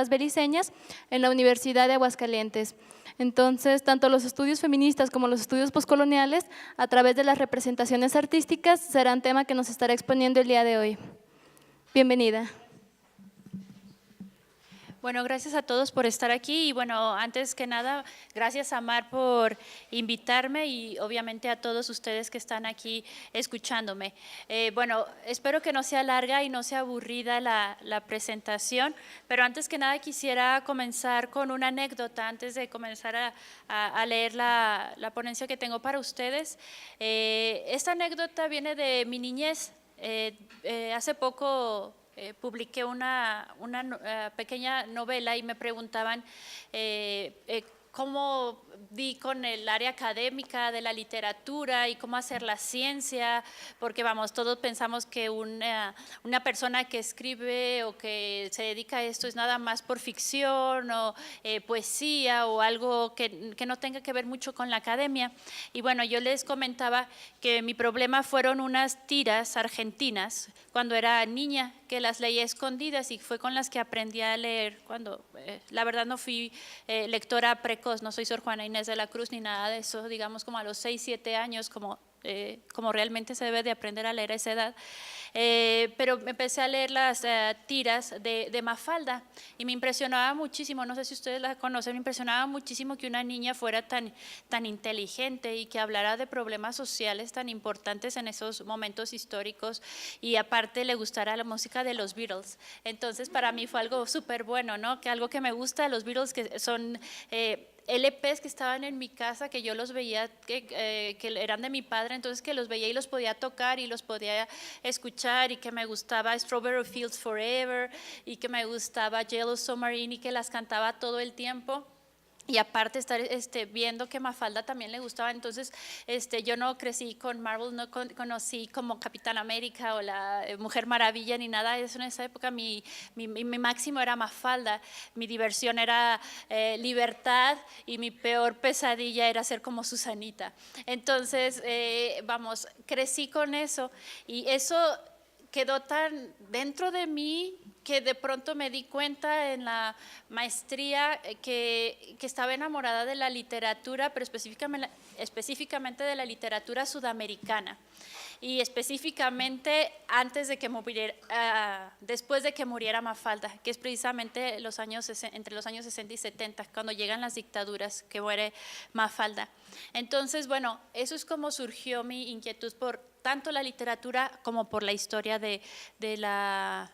Nuevas Beliceñas en la Universidad de Aguascalientes. Entonces, tanto los estudios feministas como los estudios poscoloniales, a través de las representaciones artísticas, serán tema que nos estará exponiendo el día de hoy. Bienvenida. Bueno, gracias a todos por estar aquí y bueno, antes que nada, gracias a Mar por invitarme y obviamente a todos ustedes que están aquí escuchándome. Bueno, espero que no sea larga y no sea aburrida la presentación, pero antes que nada quisiera comenzar con una anécdota antes de comenzar a leer la ponencia que tengo para ustedes. Esta anécdota viene de mi niñez. Hace poco publiqué una pequeña novela y me preguntaban cómo di con el área académica de la literatura y cómo hacer la ciencia, porque vamos, todos pensamos que una persona que escribe o que se dedica a esto es nada más por ficción o poesía o algo que no tenga que ver mucho con la academia. Y bueno, yo les comentaba que mi problema fueron unas tiras argentinas cuando era niña, que las leía escondidas y fue con las que aprendí a leer cuando, la verdad no fui lectora precoz, no soy Sor Juana Inés de la Cruz ni nada de eso, digamos como a los 6, 7 años, como realmente se debe de aprender a leer a esa edad, pero me empecé a leer las tiras de Mafalda y me impresionaba muchísimo, no sé si ustedes la conocen, me impresionaba muchísimo que una niña fuera tan inteligente y que hablara de problemas sociales tan importantes en esos momentos históricos y aparte le gustara la música de los Beatles. Entonces para mí fue algo súper bueno, ¿no? Que algo que me gusta de los Beatles, que son LPs que estaban en mi casa, que yo los veía, que eran de mi padre, entonces que los veía y los podía tocar y los podía escuchar y que me gustaba Strawberry Fields Forever y que me gustaba Yellow Submarine y que las cantaba todo el tiempo. Y aparte estar viendo que Mafalda también le gustaba, entonces yo no crecí con Marvel, no conocí como Capitán América o la Mujer Maravilla ni nada de eso en esa época. Mi máximo era Mafalda, mi diversión era Libertad y mi peor pesadilla era ser como Susanita. Entonces, vamos, crecí con eso y eso quedó tan dentro de mí que de pronto me di cuenta en la maestría que estaba enamorada de la literatura, pero específicamente de la literatura sudamericana y específicamente después de que muriera Mafalda, que es precisamente entre los años 60 y 70, cuando llegan las dictaduras, que muere Mafalda. Entonces, bueno, eso es como surgió mi inquietud por tanto la literatura como por la historia de las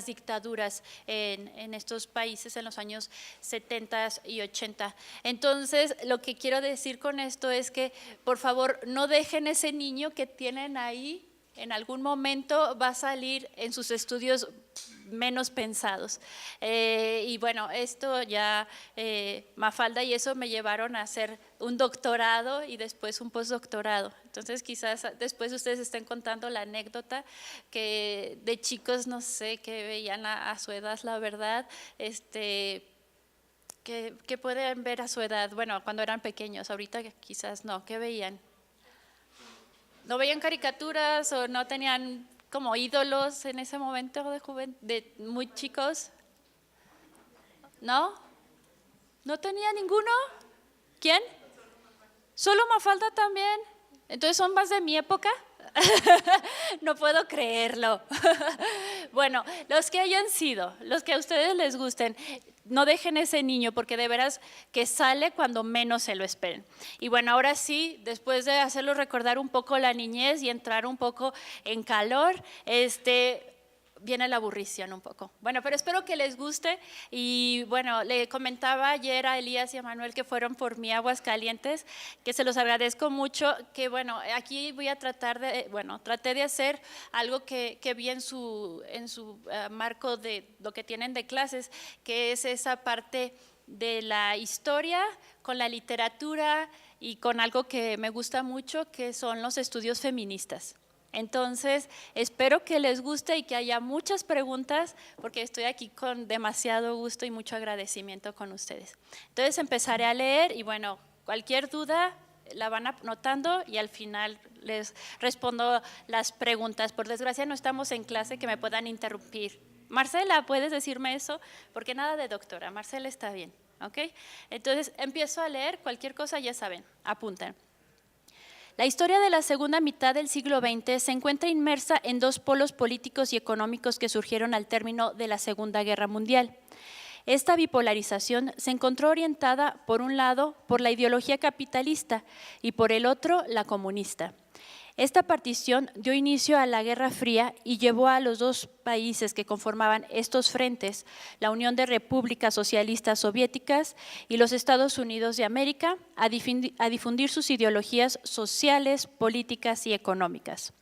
dictaduras en estos países en los años 70 y 80. Entonces, lo que quiero decir con esto es que, por favor, no dejen ese niño que tienen ahí, en algún momento va a salir en sus estudios menos pensados. Y bueno, esto ya, Mafalda y eso me llevaron a hacer un doctorado y después un postdoctorado. Entonces quizás después ustedes estén contando la anécdota que de chicos, no sé, que veían a su edad, la verdad, que pueden ver a su edad, bueno, cuando eran pequeños, ahorita quizás no, ¿qué veían? ¿No veían caricaturas o no tenían como ídolos en ese momento de muy chicos? ¿No? ¿No tenía ninguno? ¿Quién? ¿Solo Mafalda también? ¿Entonces son más de mi época? No puedo creerlo. Bueno, los que hayan sido, los que a ustedes les gusten, no dejen ese niño porque de veras que sale cuando menos se lo esperen. Y bueno, ahora sí, después de hacerlos recordar un poco la niñez y entrar un poco en calor, viene la aburrición un poco. Bueno, pero espero que les guste y bueno, le comentaba ayer a Elías y a Manuel que fueron por mí a Aguascalientes, que se los agradezco mucho, que bueno, aquí voy a traté de hacer algo que vi en su marco de lo que tienen de clases, que es esa parte de la historia con la literatura y con algo que me gusta mucho, que son los estudios feministas. Entonces, espero que les guste y que haya muchas preguntas, porque estoy aquí con demasiado gusto y mucho agradecimiento con ustedes. Entonces, empezaré a leer y bueno, cualquier duda la van anotando y al final les respondo las preguntas. Por desgracia, no estamos en clase que me puedan interrumpir. Marcela, ¿puedes decirme eso? Porque nada de doctora, Marcela está bien, ¿ok? Entonces empiezo a leer, cualquier cosa ya saben, apunten. La historia de la segunda mitad del siglo XX se encuentra inmersa en dos polos políticos y económicos que surgieron al término de la Segunda Guerra Mundial. Esta bipolarización se encontró orientada, por un lado, por la ideología capitalista y por el otro, la comunista. Esta partición dio inicio a la Guerra Fría y llevó a los dos países que conformaban estos frentes, la Unión de Repúblicas Socialistas Soviéticas y los Estados Unidos de América, a difundir sus ideologías sociales, políticas y económicas.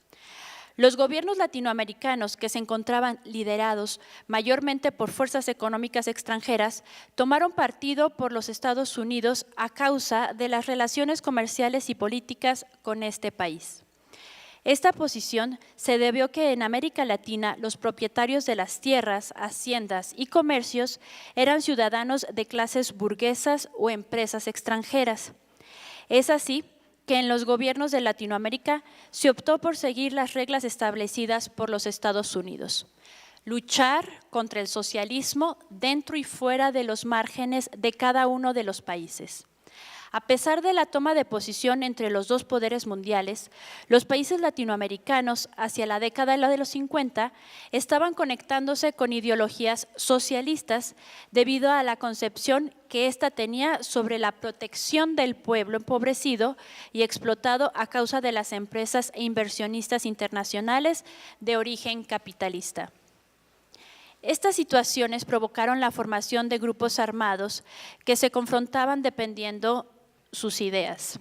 Los gobiernos latinoamericanos, que se encontraban liderados mayormente por fuerzas económicas extranjeras, tomaron partido por los Estados Unidos a causa de las relaciones comerciales y políticas con este país. Esta posición se debió a que en América Latina los propietarios de las tierras, haciendas y comercios eran ciudadanos de clases burguesas o empresas extranjeras. Es así que en los gobiernos de Latinoamérica se optó por seguir las reglas establecidas por los Estados Unidos. Luchar contra el socialismo dentro y fuera de los márgenes de cada uno de los países. A pesar de la toma de posición entre los dos poderes mundiales, los países latinoamericanos hacia la década de los 50 estaban conectándose con ideologías socialistas debido a la concepción que ésta tenía sobre la protección del pueblo empobrecido y explotado a causa de las empresas e inversionistas internacionales de origen capitalista. Estas situaciones provocaron la formación de grupos armados que se confrontaban dependiendo sus ideas.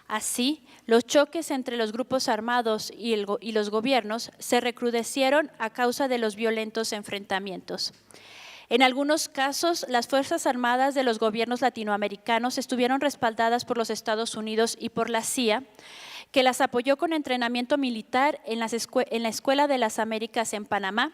Así, los choques entre los grupos armados y los gobiernos se recrudecieron a causa de los violentos enfrentamientos. En algunos casos, las Fuerzas Armadas de los gobiernos latinoamericanos estuvieron respaldadas por los Estados Unidos y por la CIA, que las apoyó con entrenamiento militar en la Escuela de las Américas en Panamá,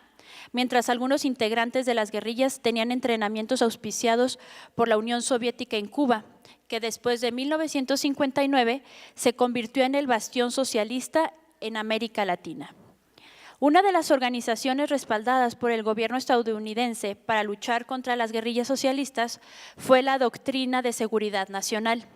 mientras algunos integrantes de las guerrillas tenían entrenamientos auspiciados por la Unión Soviética en Cuba, que después de 1959 se convirtió en el bastión socialista en América Latina. Una de las organizaciones respaldadas por el gobierno estadounidense para luchar contra las guerrillas socialistas fue la Doctrina de Seguridad Nacional.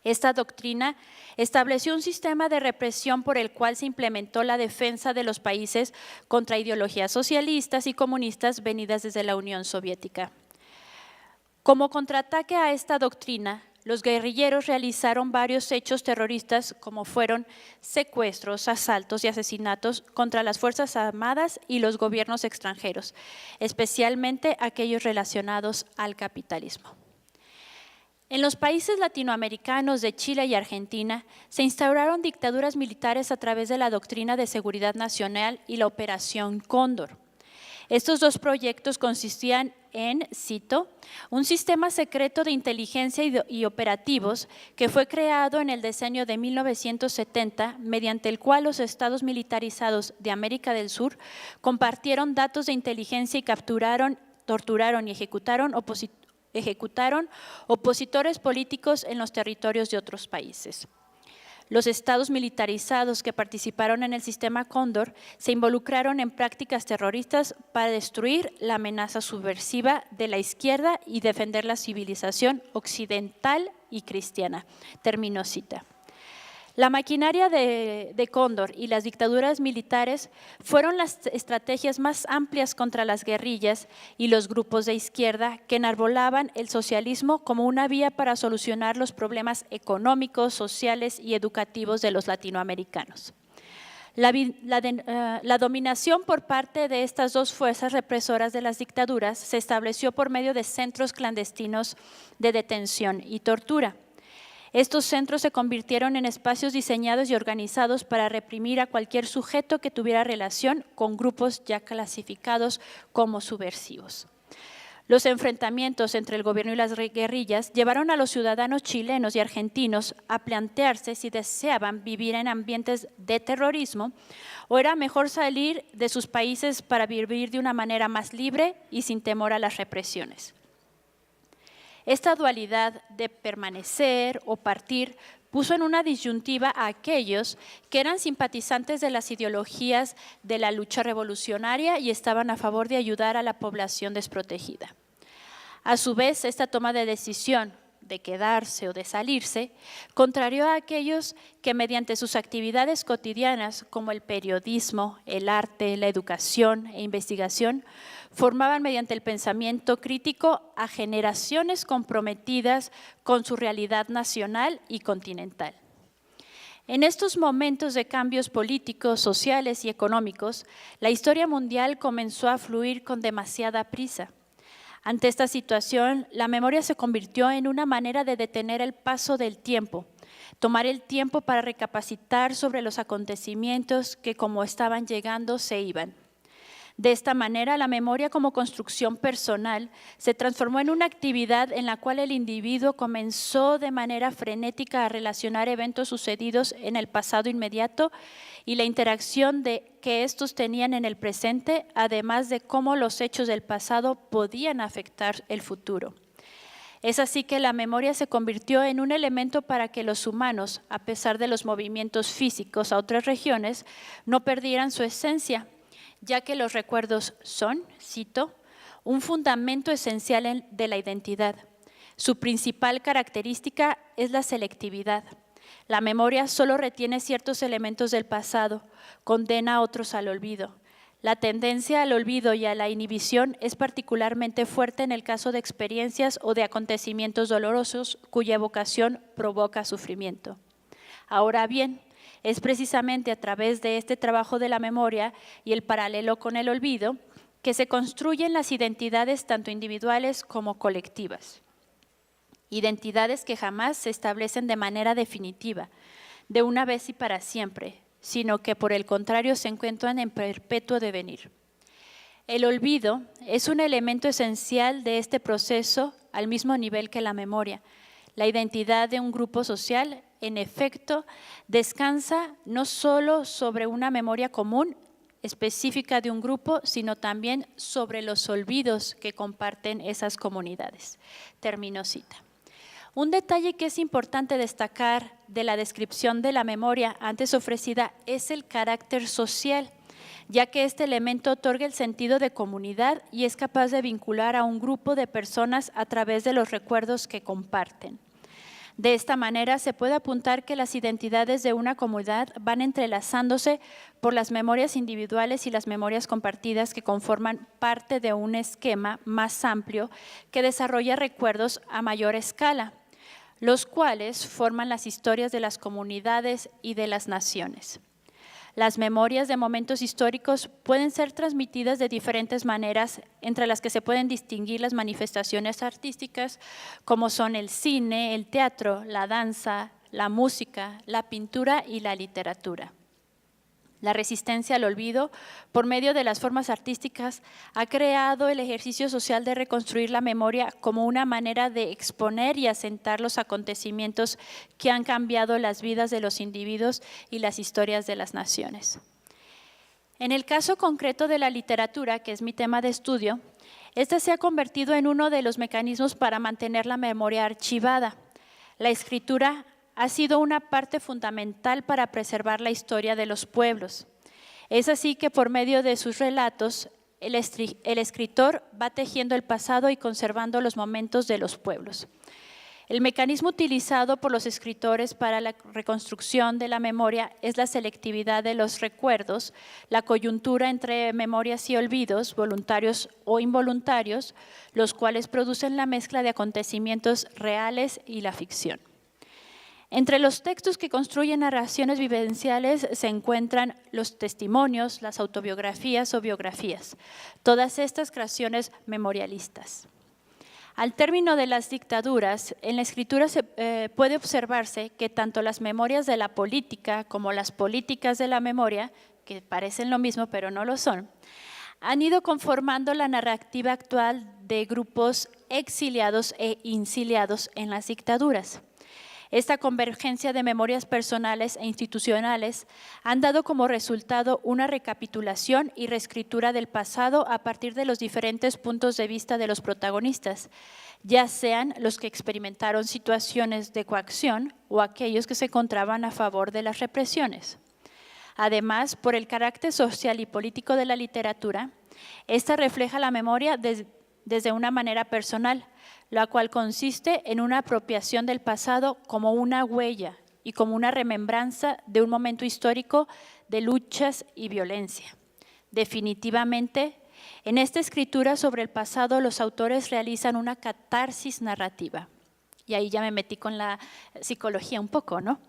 Esta doctrina estableció un sistema de represión por el cual se implementó la defensa de los países contra ideologías socialistas y comunistas venidas desde la Unión Soviética. Como contraataque a esta doctrina, los guerrilleros realizaron varios hechos terroristas como fueron secuestros, asaltos y asesinatos contra las Fuerzas Armadas y los gobiernos extranjeros, especialmente aquellos relacionados al capitalismo. En los países latinoamericanos de Chile y Argentina se instauraron dictaduras militares a través de la Doctrina de Seguridad Nacional y la Operación Cóndor. Estos dos proyectos consistían en, cito, un sistema secreto de inteligencia y operativos que fue creado en el decenio de 1970, mediante el cual los estados militarizados de América del Sur compartieron datos de inteligencia y capturaron, torturaron y ejecutaron opositores políticos en los territorios de otros países. Los estados militarizados que participaron en el sistema Cóndor se involucraron en prácticas terroristas para destruir la amenaza subversiva de la izquierda y defender la civilización occidental y cristiana. Termino cita. La maquinaria de Cóndor y las dictaduras militares fueron las estrategias más amplias contra las guerrillas y los grupos de izquierda que enarbolaban el socialismo como una vía para solucionar los problemas económicos, sociales y educativos de los latinoamericanos. La dominación por parte de estas dos fuerzas represoras de las dictaduras se estableció por medio de centros clandestinos de detención y tortura. Estos centros se convirtieron en espacios diseñados y organizados para reprimir a cualquier sujeto que tuviera relación con grupos ya clasificados como subversivos. Los enfrentamientos entre el gobierno y las guerrillas llevaron a los ciudadanos chilenos y argentinos a plantearse si deseaban vivir en ambientes de terrorismo o era mejor salir de sus países para vivir de una manera más libre y sin temor a las represiones. Esta dualidad de permanecer o partir puso en una disyuntiva a aquellos que eran simpatizantes de las ideologías de la lucha revolucionaria y estaban a favor de ayudar a la población desprotegida. A su vez, esta toma de decisión de quedarse o de salirse contrarió a aquellos que mediante sus actividades cotidianas como el periodismo, el arte, la educación e investigación formaban mediante el pensamiento crítico a generaciones comprometidas con su realidad nacional y continental. En estos momentos de cambios políticos, sociales y económicos, la historia mundial comenzó a fluir con demasiada prisa. Ante esta situación, la memoria se convirtió en una manera de detener el paso del tiempo, tomar el tiempo para recapacitar sobre los acontecimientos que como estaban llegando se iban. De esta manera, la memoria como construcción personal se transformó en una actividad en la cual el individuo comenzó de manera frenética a relacionar eventos sucedidos en el pasado inmediato y la interacción que estos tenían en el presente, además de cómo los hechos del pasado podían afectar el futuro. Es así que la memoria se convirtió en un elemento para que los humanos, a pesar de los movimientos físicos a otras regiones, no perdieran su esencia, ya que los recuerdos son, cito, un fundamento esencial de la identidad. Su principal característica es la selectividad. La memoria solo retiene ciertos elementos del pasado, condena a otros al olvido. La tendencia al olvido y a la inhibición es particularmente fuerte en el caso de experiencias o de acontecimientos dolorosos cuya evocación provoca sufrimiento. Ahora bien, es precisamente a través de este trabajo de la memoria y el paralelo con el olvido que se construyen las identidades tanto individuales como colectivas. Identidades que jamás se establecen de manera definitiva, de una vez y para siempre, sino que por el contrario se encuentran en perpetuo devenir. El olvido es un elemento esencial de este proceso al mismo nivel que la memoria. La identidad de un grupo social, en efecto, descansa no solo sobre una memoria común específica de un grupo, sino también sobre los olvidos que comparten esas comunidades. Termino cita. Un detalle que es importante destacar de la descripción de la memoria antes ofrecida es el carácter social, ya que este elemento otorga el sentido de comunidad y es capaz de vincular a un grupo de personas a través de los recuerdos que comparten. De esta manera se puede apuntar que las identidades de una comunidad van entrelazándose por las memorias individuales y las memorias compartidas que conforman parte de un esquema más amplio que desarrolla recuerdos a mayor escala, los cuales forman las historias de las comunidades y de las naciones. Las memorias de momentos históricos pueden ser transmitidas de diferentes maneras, entre las que se pueden distinguir las manifestaciones artísticas, como son el cine, el teatro, la danza, la música, la pintura y la literatura. La resistencia al olvido, por medio de las formas artísticas, ha creado el ejercicio social de reconstruir la memoria como una manera de exponer y asentar los acontecimientos que han cambiado las vidas de los individuos y las historias de las naciones. En el caso concreto de la literatura, que es mi tema de estudio, esta se ha convertido en uno de los mecanismos para mantener la memoria archivada. La escritura ha sido una parte fundamental para preservar la historia de los pueblos. Es así que por medio de sus relatos, el escritor va tejiendo el pasado y conservando los momentos de los pueblos. El mecanismo utilizado por los escritores para la reconstrucción de la memoria es la selectividad de los recuerdos, la coyuntura entre memorias y olvidos, voluntarios o involuntarios, los cuales producen la mezcla de acontecimientos reales y la ficción. Entre los textos que construyen narraciones vivenciales se encuentran los testimonios, las autobiografías o biografías, todas estas creaciones memorialistas. Al término de las dictaduras, en la escritura puede observarse que tanto las memorias de la política como las políticas de la memoria, que parecen lo mismo pero no lo son, han ido conformando la narrativa actual de grupos exiliados e insiliados en las dictaduras. Esta convergencia de memorias personales e institucionales han dado como resultado una recapitulación y reescritura del pasado a partir de los diferentes puntos de vista de los protagonistas, ya sean los que experimentaron situaciones de coacción o aquellos que se encontraban a favor de las represiones. Además, por el carácter social y político de la literatura, esta refleja la memoria desde una manera personal, la cual consiste en una apropiación del pasado como una huella y como una remembranza de un momento histórico de luchas y violencia. Definitivamente, en esta escritura sobre el pasado, los autores realizan una catarsis narrativa. Y ahí ya me metí con la psicología un poco, ¿no?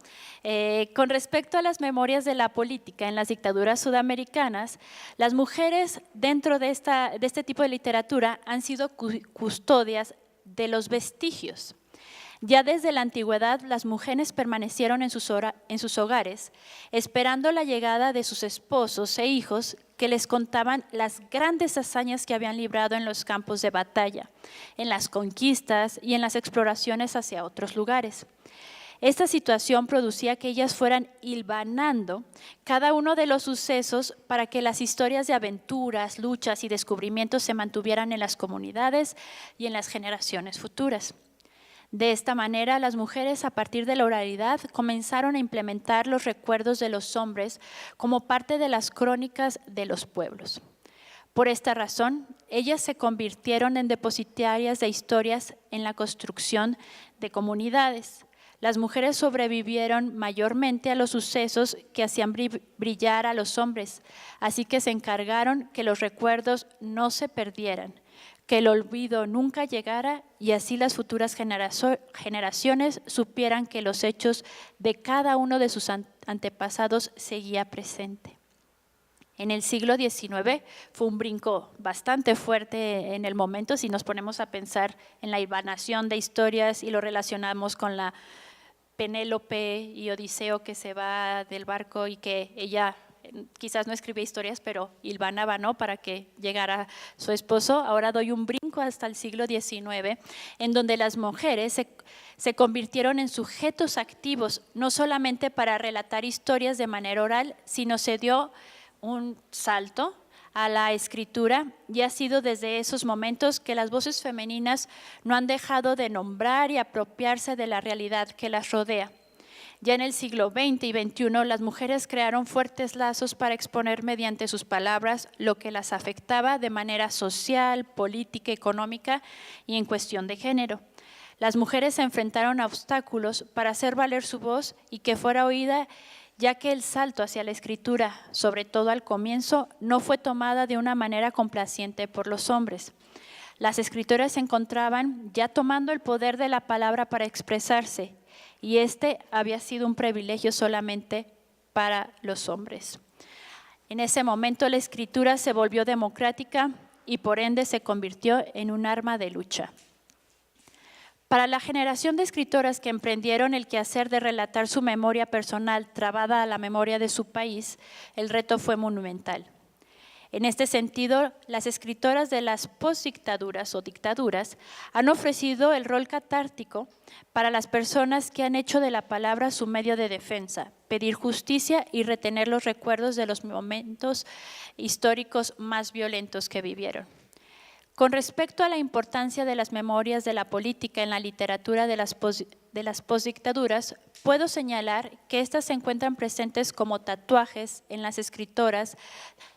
Con respecto a las memorias de la política en las dictaduras sudamericanas, las mujeres dentro de este tipo de literatura han sido custodias de los vestigios. Ya desde la antigüedad, las mujeres permanecieron en sus hogares, esperando la llegada de sus esposos e hijos que les contaban las grandes hazañas que habían librado en los campos de batalla, en las conquistas y en las exploraciones hacia otros lugares. Esta situación producía que ellas fueran hilvanando cada uno de los sucesos para que las historias de aventuras, luchas y descubrimientos se mantuvieran en las comunidades y en las generaciones futuras. De esta manera, las mujeres, a partir de la oralidad, comenzaron a implementar los recuerdos de los hombres como parte de las crónicas de los pueblos. Por esta razón, ellas se convirtieron en depositarias de historias en la construcción de comunidades. Las mujeres sobrevivieron mayormente a los sucesos que hacían brillar a los hombres, así que se encargaron que los recuerdos no se perdieran, que el olvido nunca llegara y así las futuras generaciones supieran que los hechos de cada uno de sus antepasados seguía presente. En el siglo XIX fue un brinco bastante fuerte en el momento, si nos ponemos a pensar en la hilvanación de historias y lo relacionamos con la Penélope y Odiseo que se va del barco y que ella quizás no escribía historias, pero hilvanaba, ¿no?, para que llegara su esposo. Ahora doy un brinco hasta el siglo XIX, en donde las mujeres se convirtieron en sujetos activos, no solamente para relatar historias de manera oral, sino se dio un salto a la escritura y ha sido desde esos momentos que las voces femeninas no han dejado de nombrar y apropiarse de la realidad que las rodea. Ya en el siglo XX y XXI, las mujeres crearon fuertes lazos para exponer mediante sus palabras lo que las afectaba de manera social, política, económica y en cuestión de género. Las mujeres se enfrentaron a obstáculos para hacer valer su voz y que fuera oída, ya que el salto hacia la escritura, sobre todo al comienzo, no fue tomada de una manera complaciente por los hombres. Las escritoras se encontraban ya tomando el poder de la palabra para expresarse, y este había sido un privilegio solamente para los hombres. En ese momento la escritura se volvió democrática y por ende se convirtió en un arma de lucha. Para la generación de escritoras que emprendieron el quehacer de relatar su memoria personal trabada a la memoria de su país, el reto fue monumental. En este sentido, las escritoras de las postdictaduras o dictaduras han ofrecido el rol catártico para las personas que han hecho de la palabra su medio de defensa, pedir justicia y retener los recuerdos de los momentos históricos más violentos que vivieron. Con respecto a la importancia de las memorias de la política en la literatura de las postdictaduras, puedo señalar que estas se encuentran presentes como tatuajes en las escrituras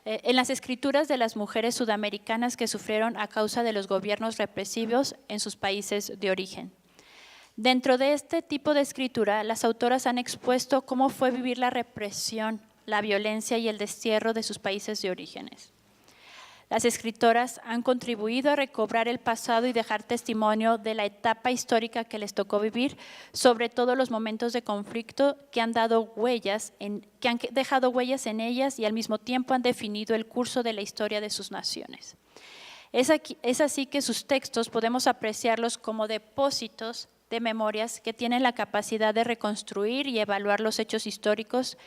de las mujeres sudamericanas que sufrieron a causa de los gobiernos represivos en sus países de origen. Dentro de este tipo de escritura, las autoras han expuesto cómo fue vivir la represión, la violencia y el destierro de sus países de orígenes. Las escritoras han contribuido a recobrar el pasado y dejar testimonio de la etapa histórica que les tocó vivir, sobre todo los momentos de conflicto que han dejado huellas en ellas y al mismo tiempo han definido el curso de la historia de sus naciones. Es así que sus textos podemos apreciarlos como depósitos de memorias que tienen la capacidad de reconstruir y evaluar los hechos históricos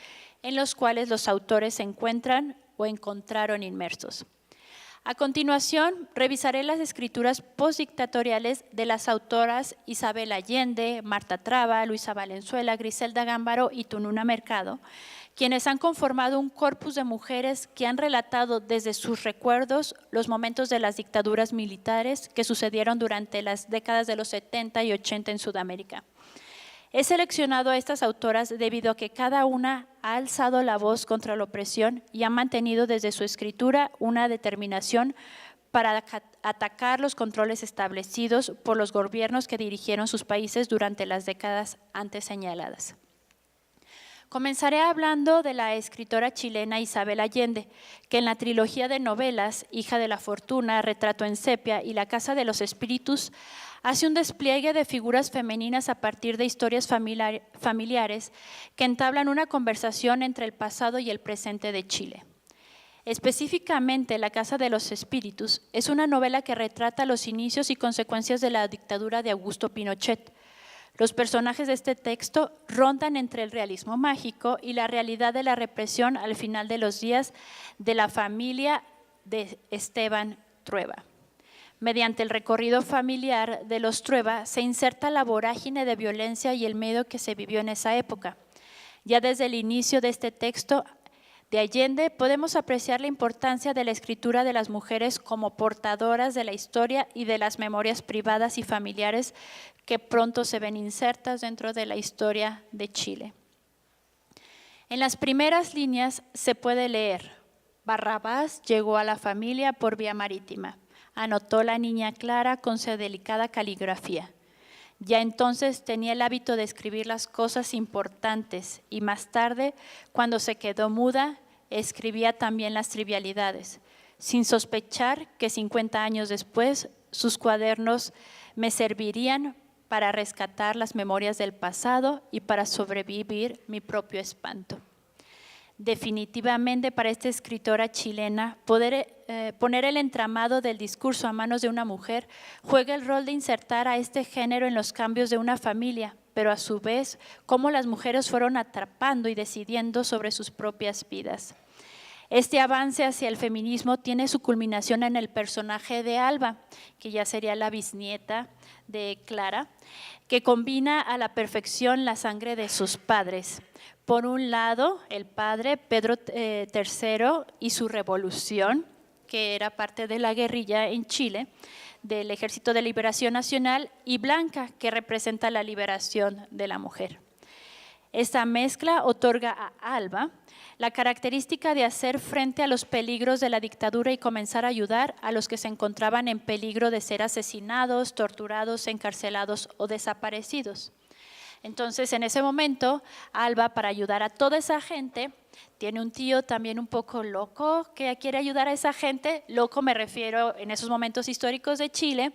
en los cuales los autores se encuentran o encontraron inmersos. A continuación, revisaré las escrituras postdictatoriales de las autoras Isabel Allende, Marta Traba, Luisa Valenzuela, Griselda Gámbaro y Tununa Mercado, quienes han conformado un corpus de mujeres que han relatado desde sus recuerdos los momentos de las dictaduras militares que sucedieron durante las décadas de los 70 y 80 en Sudamérica. He seleccionado a estas autoras debido a que cada una ha alzado la voz contra la opresión y ha mantenido desde su escritura una determinación para atacar los controles establecidos por los gobiernos que dirigieron sus países durante las décadas antes señaladas. Comenzaré hablando de la escritora chilena Isabel Allende, que en la trilogía de novelas Hija de la Fortuna, Retrato en Sepia y La Casa de los Espíritus hace un despliegue de figuras femeninas a partir de historias familiares que entablan una conversación entre el pasado y el presente de Chile. Específicamente, La Casa de los Espíritus es una novela que retrata los inicios y consecuencias de la dictadura de Augusto Pinochet. Los personajes de este texto rondan entre el realismo mágico y la realidad de la represión al final de los días de la familia de Esteban Trueba. Mediante el recorrido familiar de los Trueba se inserta la vorágine de violencia y el miedo que se vivió en esa época. Ya desde el inicio de este texto de Allende podemos apreciar la importancia de la escritura de las mujeres como portadoras de la historia y de las memorias privadas y familiares que pronto se ven insertas dentro de la historia de Chile. En las primeras líneas se puede leer: Barrabás llegó a la familia por vía marítima, anotó la niña Clara con su delicada caligrafía. Ya entonces tenía el hábito de escribir las cosas importantes y más tarde, cuando se quedó muda, escribía también las trivialidades, sin sospechar que 50 años después sus cuadernos me servirían para rescatar las memorias del pasado y para sobrevivir mi propio espanto. Definitivamente para esta escritora chilena, poner el entramado del discurso a manos de una mujer juega el rol de insertar a este género en los cambios de una familia, pero a su vez cómo las mujeres fueron atrapando y decidiendo sobre sus propias vidas. Este avance hacia el feminismo tiene su culminación en el personaje de Alba, que ya sería la bisnieta de Clara, que combina a la perfección la sangre de sus padres. Por un lado, el padre Pedro III y su revolución, que era parte de la guerrilla en Chile, del Ejército de Liberación Nacional, y Blanca, que representa la liberación de la mujer. Esta mezcla otorga a Alba la característica de hacer frente a los peligros de la dictadura y comenzar a ayudar a los que se encontraban en peligro de ser asesinados, torturados, encarcelados o desaparecidos. Entonces, en ese momento, Alba, para ayudar a toda esa gente, tiene un tío también un poco loco que quiere ayudar a esa gente. Loco me refiero en esos momentos históricos de Chile.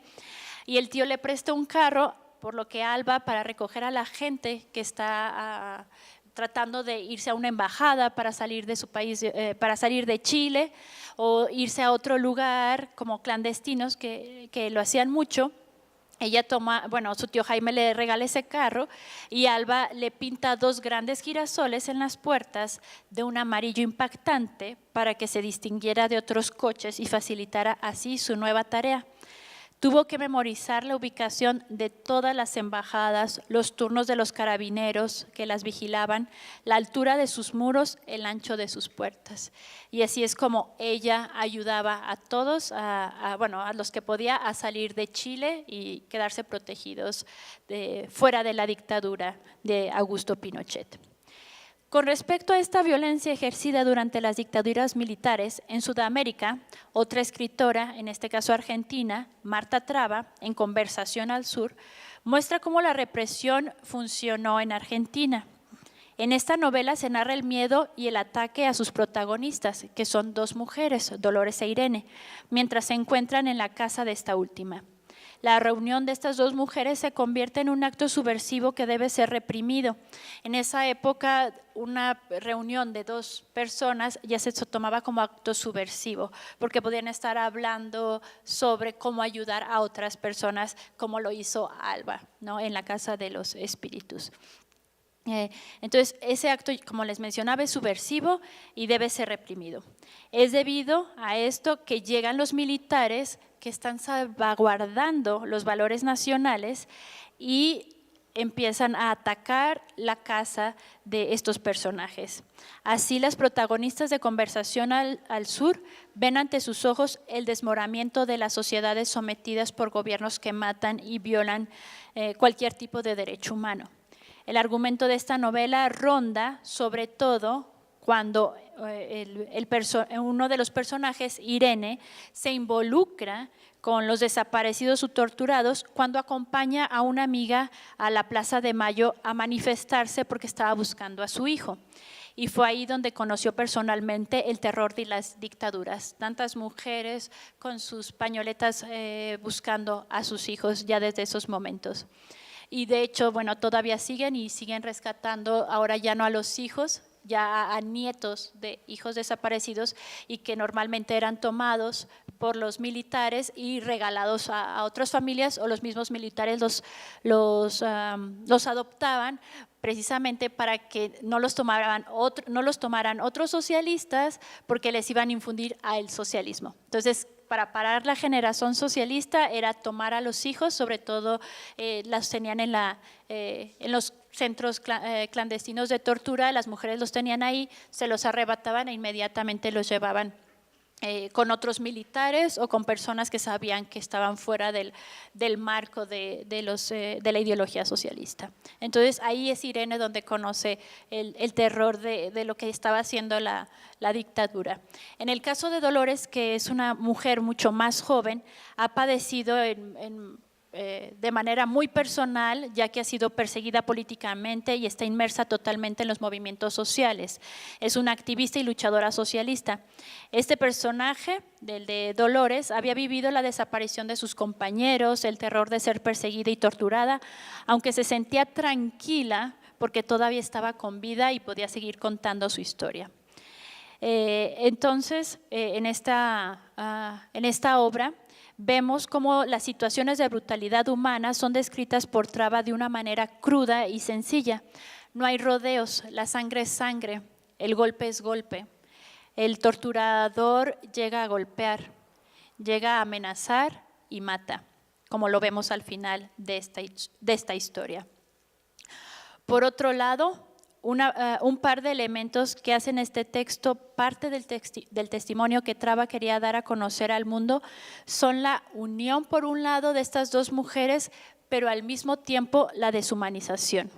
Y el tío le presta un carro, por lo que Alba, para recoger a la gente que está tratando de irse a una embajada para salir de su país, para salir de Chile o irse a otro lugar como clandestinos que lo hacían mucho. Ella toma, su tío Jaime le regala ese carro y Alba le pinta 2 grandes girasoles en las puertas de un amarillo impactante para que se distinguiera de otros coches y facilitara así su nueva tarea. Tuvo que memorizar la ubicación de todas las embajadas, los turnos de los carabineros que las vigilaban, la altura de sus muros, el ancho de sus puertas. Y así es como ella ayudaba a todos, a los que podía, a salir de Chile y quedarse protegidos fuera de la dictadura de Augusto Pinochet. Con respecto a esta violencia ejercida durante las dictaduras militares en Sudamérica, otra escritora, en este caso argentina, Marta Traba, en Conversación al Sur, muestra cómo la represión funcionó en Argentina. En esta novela se narra el miedo y el ataque a sus protagonistas, que son 2 mujeres, Dolores e Irene, mientras se encuentran en la casa de esta última. La reunión de estas 2 mujeres se convierte en un acto subversivo que debe ser reprimido. En esa época, una reunión de 2 personas ya se tomaba como acto subversivo, porque podían estar hablando sobre cómo ayudar a otras personas, como lo hizo Alba, ¿no?, en la Casa de los Espíritus. Entonces, ese acto, como les mencionaba, es subversivo y debe ser reprimido. Es debido a esto que llegan los militares que están salvaguardando los valores nacionales y empiezan a atacar la casa de estos personajes. Así, las protagonistas de Conversación al Sur ven ante sus ojos el desmoronamiento de las sociedades sometidas por gobiernos que matan y violan cualquier tipo de derecho humano. El argumento de esta novela ronda sobre todo cuando uno de los personajes, Irene, se involucra con los desaparecidos o torturados cuando acompaña a una amiga a la Plaza de Mayo a manifestarse porque estaba buscando a su hijo. Y fue ahí donde conoció personalmente el terror de las dictaduras. Tantas mujeres con sus pañoletas buscando a sus hijos ya desde esos momentos. Y de hecho, bueno, todavía siguen rescatando, ahora ya no a los hijos, ya a nietos de hijos desaparecidos y que normalmente eran tomados por los militares y regalados a otras familias, o los mismos militares los adoptaban precisamente para que no los tomaran otros socialistas, porque les iban a infundir al socialismo. Entonces, para parar la generación socialista era tomar a los hijos, sobre todo los tenían en los centros clandestinos de tortura, las mujeres los tenían ahí, se los arrebataban e inmediatamente los llevaban con otros militares o con personas que sabían que estaban fuera del marco de la ideología socialista. Entonces ahí es Irene donde conoce el terror de lo que estaba haciendo la dictadura. En el caso de Dolores, que es una mujer mucho más joven, ha padecido de manera muy personal, ya que ha sido perseguida políticamente y está inmersa totalmente en los movimientos sociales. Es una activista y luchadora socialista. Este personaje, del de Dolores, había vivido la desaparición de sus compañeros, el terror de ser perseguida y torturada, aunque se sentía tranquila porque todavía estaba con vida y podía seguir contando su historia. Entonces, en esta obra, vemos cómo las situaciones de brutalidad humana son descritas por Traba de una manera cruda y sencilla. No hay rodeos, la sangre es sangre, el golpe es golpe. El torturador llega a golpear, llega a amenazar y mata, como lo vemos al final de esta historia. Por otro lado, un par de elementos que hacen este texto parte del testimonio que Traba quería dar a conocer al mundo son la unión, por un lado, de estas dos mujeres, pero al mismo tiempo la deshumanización.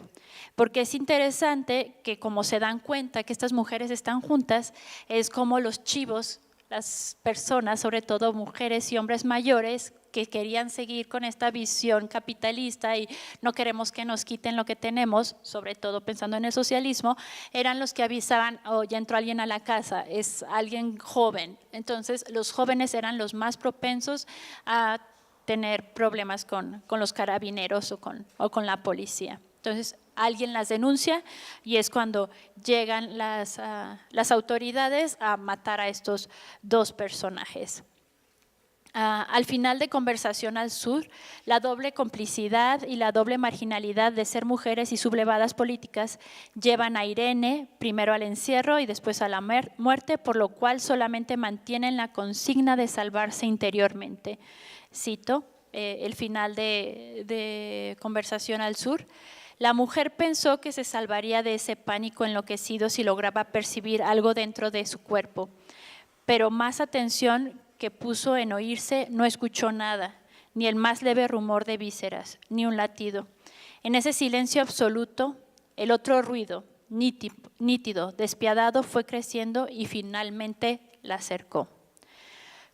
Porque es interesante que, como se dan cuenta que estas mujeres están juntas, es como los chivos, las personas, sobre todo mujeres y hombres mayores, que querían seguir con esta visión capitalista y no queremos que nos quiten lo que tenemos, sobre todo pensando en el socialismo, eran los que avisaban, oh, ya entró alguien a la casa, es alguien joven. Entonces, los jóvenes eran los más propensos a tener problemas con los carabineros o con la policía. Entonces, alguien las denuncia y es cuando llegan las autoridades a matar a estos dos personajes. Al final de Conversación al Sur, la doble complicidad y la doble marginalidad de ser mujeres y sublevadas políticas llevan a Irene primero al encierro y después a la muerte, por lo cual solamente mantienen la consigna de salvarse interiormente. Cito el final de Conversación al Sur. La mujer pensó que se salvaría de ese pánico enloquecido si lograba percibir algo dentro de su cuerpo, pero más atención que puso en oírse, no escuchó nada, ni el más leve rumor de vísceras, ni un latido. En ese silencio absoluto, el otro ruido, nítido, despiadado, fue creciendo y finalmente la cercó.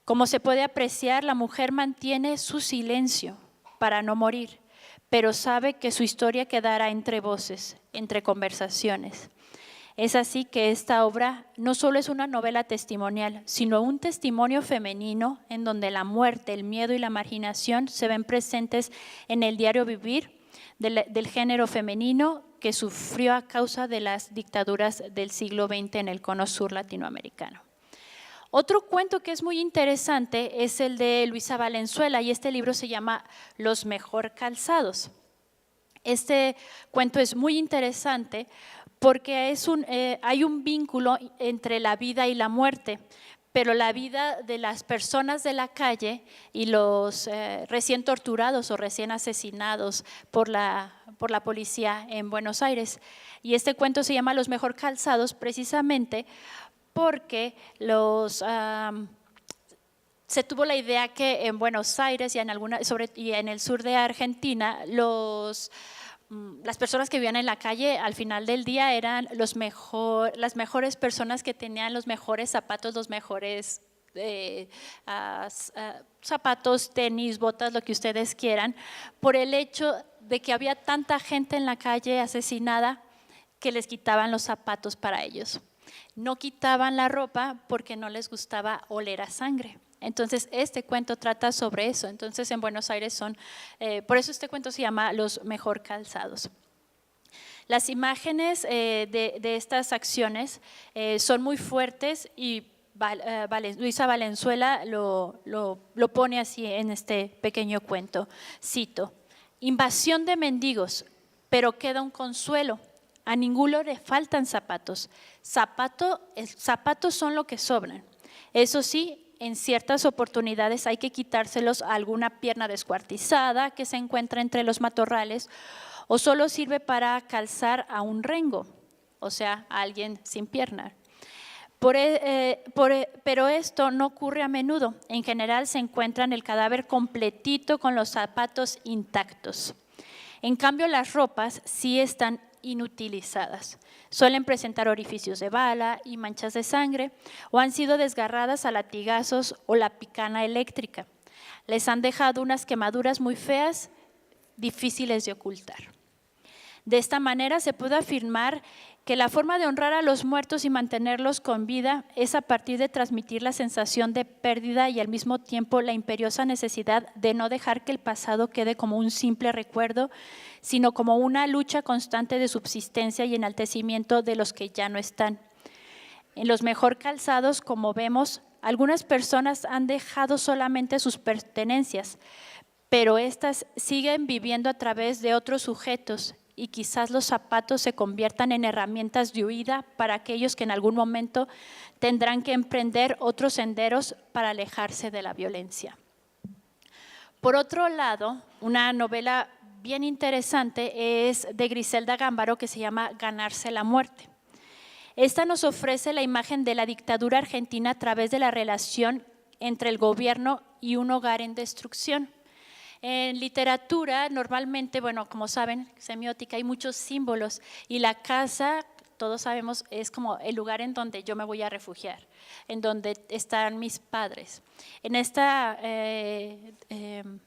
Como se puede apreciar, la mujer mantiene su silencio para no morir, pero sabe que su historia quedará entre voces, entre conversaciones. Es así que esta obra no solo es una novela testimonial, sino un testimonio femenino en donde la muerte, el miedo y la marginación se ven presentes en el diario vivir del género femenino que sufrió a causa de las dictaduras del siglo XX en el cono sur latinoamericano. Otro cuento que es muy interesante es el de Luisa Valenzuela y este libro se llama Los mejor calzados. Este cuento es muy interesante porque hay un vínculo entre la vida y la muerte, pero la vida de las personas de la calle y los recién torturados o recién asesinados por la policía en Buenos Aires. Y este cuento se llama Los Mejor Calzados precisamente porque se tuvo la idea que en Buenos Aires y en el sur de Argentina las personas que vivían en la calle al final del día eran las mejores personas que tenían los mejores zapatos, los mejores zapatos, tenis, botas, lo que ustedes quieran, por el hecho de que había tanta gente en la calle asesinada que les quitaban los zapatos para ellos. No quitaban la ropa porque no les gustaba oler a sangre. Entonces, este cuento trata sobre eso. Entonces, en Buenos Aires por eso este cuento se llama Los Mejor Calzados. Las imágenes de estas acciones son muy fuertes y Luisa Valenzuela lo pone así en este pequeño cuento. Cito: invasión de mendigos, pero queda un consuelo. A ninguno le faltan zapatos. Zapatos son lo que sobran. Eso sí, en ciertas oportunidades hay que quitárselos a alguna pierna descuartizada que se encuentra entre los matorrales o solo sirve para calzar a un rengo, o sea, a alguien sin pierna. Pero esto no ocurre a menudo. En general se encuentran el cadáver completito con los zapatos intactos. En cambio, las ropas sí están inutilizadas. Suelen presentar orificios de bala y manchas de sangre o han sido desgarradas a latigazos o la picana eléctrica. Les han dejado unas quemaduras muy feas, difíciles de ocultar. De esta manera se puede afirmar que la forma de honrar a los muertos y mantenerlos con vida es a partir de transmitir la sensación de pérdida y al mismo tiempo la imperiosa necesidad de no dejar que el pasado quede como un simple recuerdo, sino como una lucha constante de subsistencia y enaltecimiento de los que ya no están. En Los Mejor Calzados, como vemos, algunas personas han dejado solamente sus pertenencias, pero estas siguen viviendo a través de otros sujetos y quizás los zapatos se conviertan en herramientas de huida para aquellos que en algún momento tendrán que emprender otros senderos para alejarse de la violencia. Por otro lado, una novela bien interesante es de Griselda Gámbaro que se llama Ganarse la muerte. Esta nos ofrece la imagen de la dictadura argentina a través de la relación entre el gobierno y un hogar en destrucción. En literatura, normalmente, bueno, como saben, semiótica, hay muchos símbolos y la casa, todos sabemos, es como el lugar en donde yo me voy a refugiar, en donde están mis padres. En esta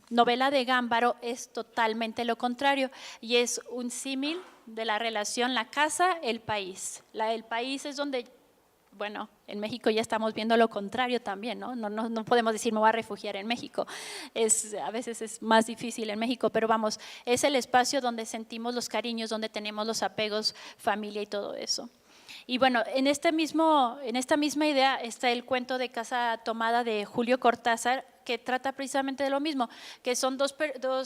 novela de Gámbaro es totalmente lo contrario y es un símil de la relación la casa, el país. El país es donde… Bueno, en México ya estamos viendo lo contrario también, ¿no? No podemos decir me voy a refugiar en México, a veces es más difícil en México, pero vamos, es el espacio donde sentimos los cariños, donde tenemos los apegos, familia y todo eso. Y bueno, en esta misma idea está el cuento de Casa Tomada de Julio Cortázar, que trata precisamente de lo mismo, que son dos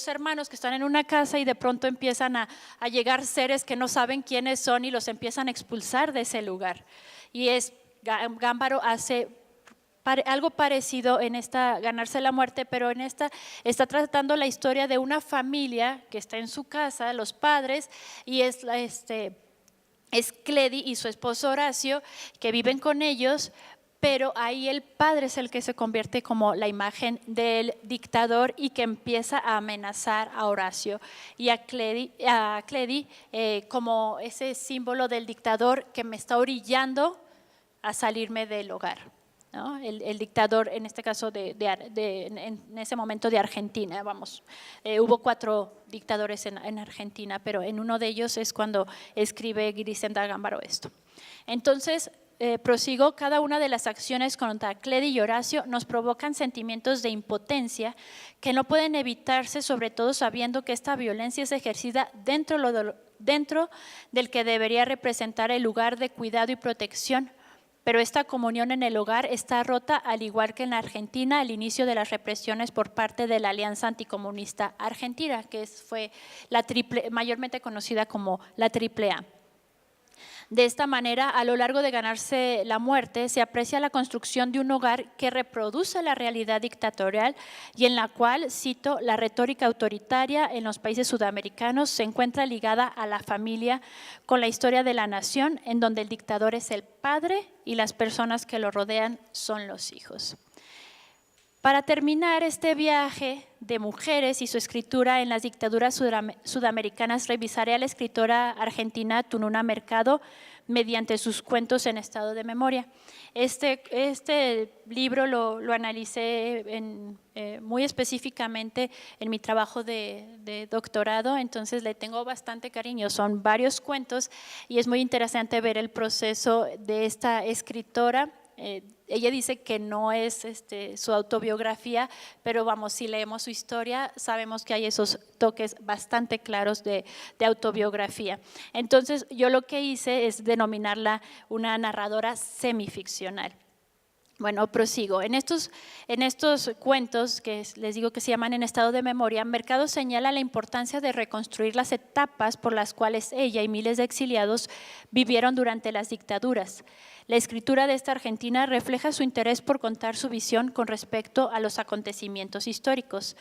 hermanos que están en una casa y de pronto empiezan a llegar seres que no saben quiénes son y los empiezan a expulsar de ese lugar. Y Gámbaro hace algo parecido en esta Ganarse la muerte, pero en esta está tratando la historia de una familia que está en su casa, los padres, y es Cledi y su esposo Horacio, que viven con ellos, pero ahí el padre es el que se convierte como la imagen del dictador y que empieza a amenazar a Horacio y a Cledi como ese símbolo del dictador que me está orillando a salirme del hogar, ¿no? El dictador, en este caso en ese momento de Argentina, vamos, hubo 4 dictadores en Argentina, pero en uno de ellos es cuando escribe Griselda Gámbaro esto. Entonces, prosigo, cada una de las acciones contra Cledi y Horacio nos provocan sentimientos de impotencia que no pueden evitarse, sobre todo sabiendo que esta violencia es ejercida dentro del que debería representar el lugar de cuidado y protección, pero esta comunión en el hogar está rota, al igual que en Argentina, al inicio de las represiones por parte de la Alianza Anticomunista Argentina, que fue mayormente conocida como la AAA. De esta manera, a lo largo de ganarse la muerte, se aprecia la construcción de un hogar que reproduce la realidad dictatorial y en la cual, cito, la retórica autoritaria en los países sudamericanos se encuentra ligada a la familia con la historia de la nación, en donde el dictador es el padre y las personas que lo rodean son los hijos. Para terminar este viaje de mujeres y su escritura en las dictaduras sudamericanas, revisaré a la escritora argentina Tununa Mercado mediante sus cuentos en estado de memoria. Este libro lo analicé muy específicamente en mi trabajo de doctorado, entonces le tengo bastante cariño. Son varios cuentos y es muy interesante ver el proceso de esta escritora. Ella dice que no es su autobiografía, pero vamos, si leemos su historia, sabemos que hay esos toques bastante claros de autobiografía. Entonces, yo lo que hice es denominarla una narradora semificcional. Bueno, prosigo. En estos cuentos que les digo que se llaman En estado de memoria, Mercado señala la importancia de reconstruir las etapas por las cuales ella y miles de exiliados vivieron durante las dictaduras. La escritura de esta argentina refleja su interés por contar su visión con respecto a los acontecimientos históricos.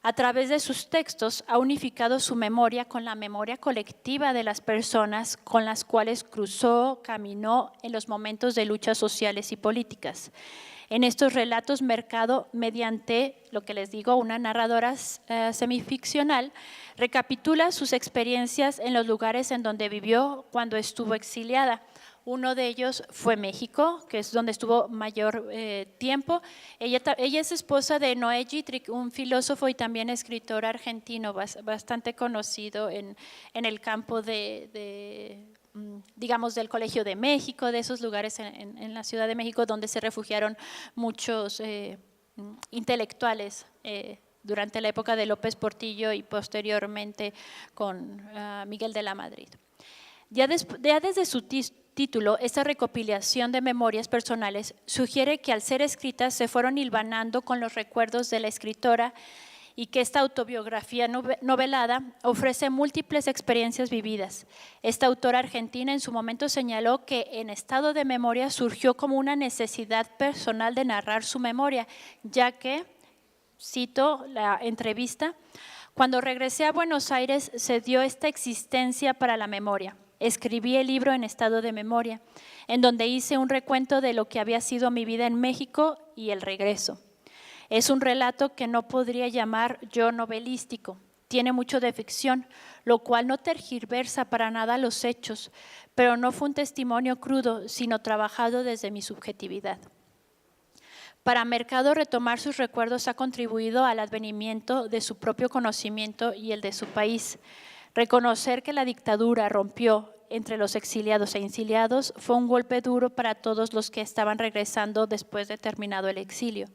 A través de sus textos ha unificado su memoria con la memoria colectiva de las personas con las cuales cruzó, caminó en los momentos de luchas sociales y políticas. En estos relatos, Mercado, mediante lo que les digo, una narradora semificcional, recapitula sus experiencias en los lugares en donde vivió cuando estuvo exiliada. Uno de ellos fue México, que es donde estuvo mayor tiempo. Ella es esposa de Noé Gittrich, un filósofo y también escritor argentino bastante conocido en el campo digamos, del Colegio de México, de esos lugares en la Ciudad de México donde se refugiaron muchos intelectuales durante la época de López Portillo y posteriormente con Miguel de la Madrid. Ya desde su título, esta recopilación de memorias personales sugiere que al ser escritas se fueron hilvanando con los recuerdos de la escritora y que esta autobiografía novelada ofrece múltiples experiencias vividas. Esta autora argentina en su momento señaló que En estado de memoria surgió como una necesidad personal de narrar su memoria, ya que, cito la entrevista, cuando regresé a Buenos Aires se dio esta existencia para la memoria. Escribí el libro En estado de memoria, en donde hice un recuento de lo que había sido mi vida en México y el regreso. Es un relato que no podría llamar yo novelístico, tiene mucho de ficción, lo cual no tergiversa para nada los hechos, pero no fue un testimonio crudo, sino trabajado desde mi subjetividad. Para Mercado, retomar sus recuerdos ha contribuido al advenimiento de su propio conocimiento y el de su país. Reconocer que la dictadura rompió entre los exiliados e insiliados fue un golpe duro para todos los que estaban regresando después de terminado el exilio.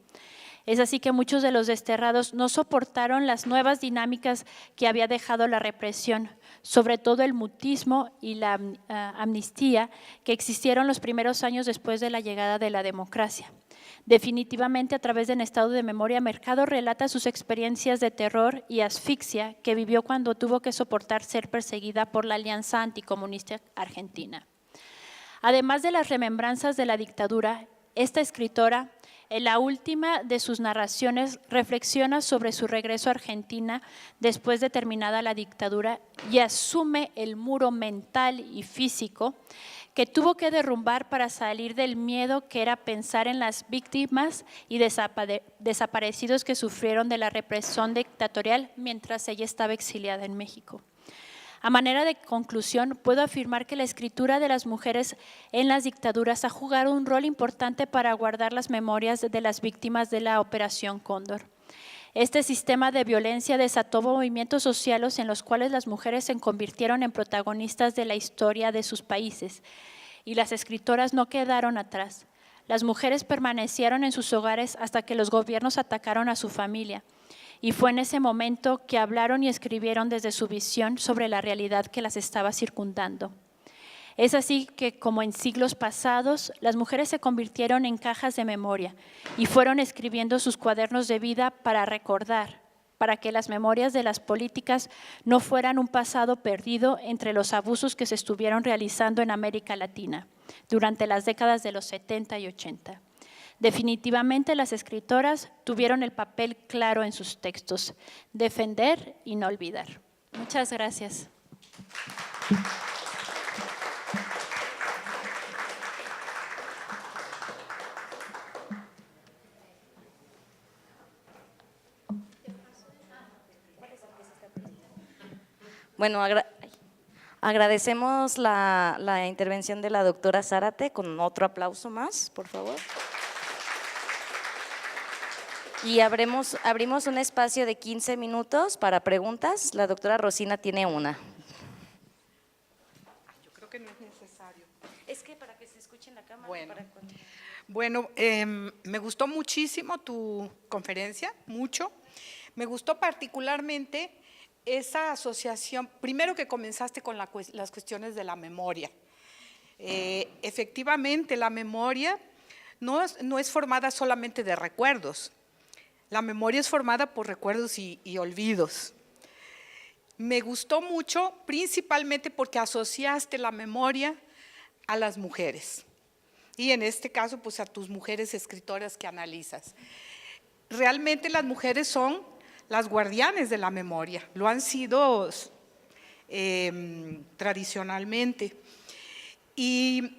Es así que muchos de los desterrados no soportaron las nuevas dinámicas que había dejado la represión, sobre todo el mutismo y la amnistía que existieron los primeros años después de la llegada de la democracia. Definitivamente, a través de En estado de memoria, Mercado relata sus experiencias de terror y asfixia que vivió cuando tuvo que soportar ser perseguida por la Alianza Anticomunista Argentina. Además de las remembranzas de la dictadura, esta escritora, en la última de sus narraciones, reflexiona sobre su regreso a Argentina después de terminada la dictadura y asume el muro mental y físico que tuvo que derrumbar para salir del miedo que era pensar en las víctimas y desaparecidos que sufrieron de la represión dictatorial mientras ella estaba exiliada en México. A manera de conclusión, puedo afirmar que la escritura de las mujeres en las dictaduras ha jugado un rol importante para guardar las memorias de las víctimas de la Operación Cóndor. Este sistema de violencia desató movimientos sociales en los cuales las mujeres se convirtieron en protagonistas de la historia de sus países y las escritoras no quedaron atrás. Las mujeres permanecieron en sus hogares hasta que los gobiernos atacaron a su familia. Y fue en ese momento que hablaron y escribieron desde su visión sobre la realidad que las estaba circundando. Es así que, como en siglos pasados, las mujeres se convirtieron en cajas de memoria y fueron escribiendo sus cuadernos de vida para recordar, para que las memorias de las políticas no fueran un pasado perdido entre los abusos que se estuvieron realizando en América Latina durante las décadas de los 70 y 80. Definitivamente las escritoras tuvieron el papel claro en sus textos: defender y no olvidar. Muchas gracias. Bueno, agradecemos la intervención de la doctora Zárate, con otro aplauso más, por favor. Y abrimos un espacio de 15 minutos para preguntas. La doctora Rosina tiene una. Yo creo que no es necesario. Es que para que se escuche en la cámara. Bueno, me gustó muchísimo tu conferencia, mucho. Me gustó particularmente esa asociación, primero que comenzaste con las cuestiones de la memoria. Efectivamente, la memoria no es formada solamente de recuerdos. La memoria es formada por recuerdos y olvidos. Me gustó mucho, principalmente porque asociaste la memoria a las mujeres. Y en este caso, pues a tus mujeres escritoras que analizas. Realmente las mujeres son las guardianes de la memoria, lo han sido tradicionalmente. Y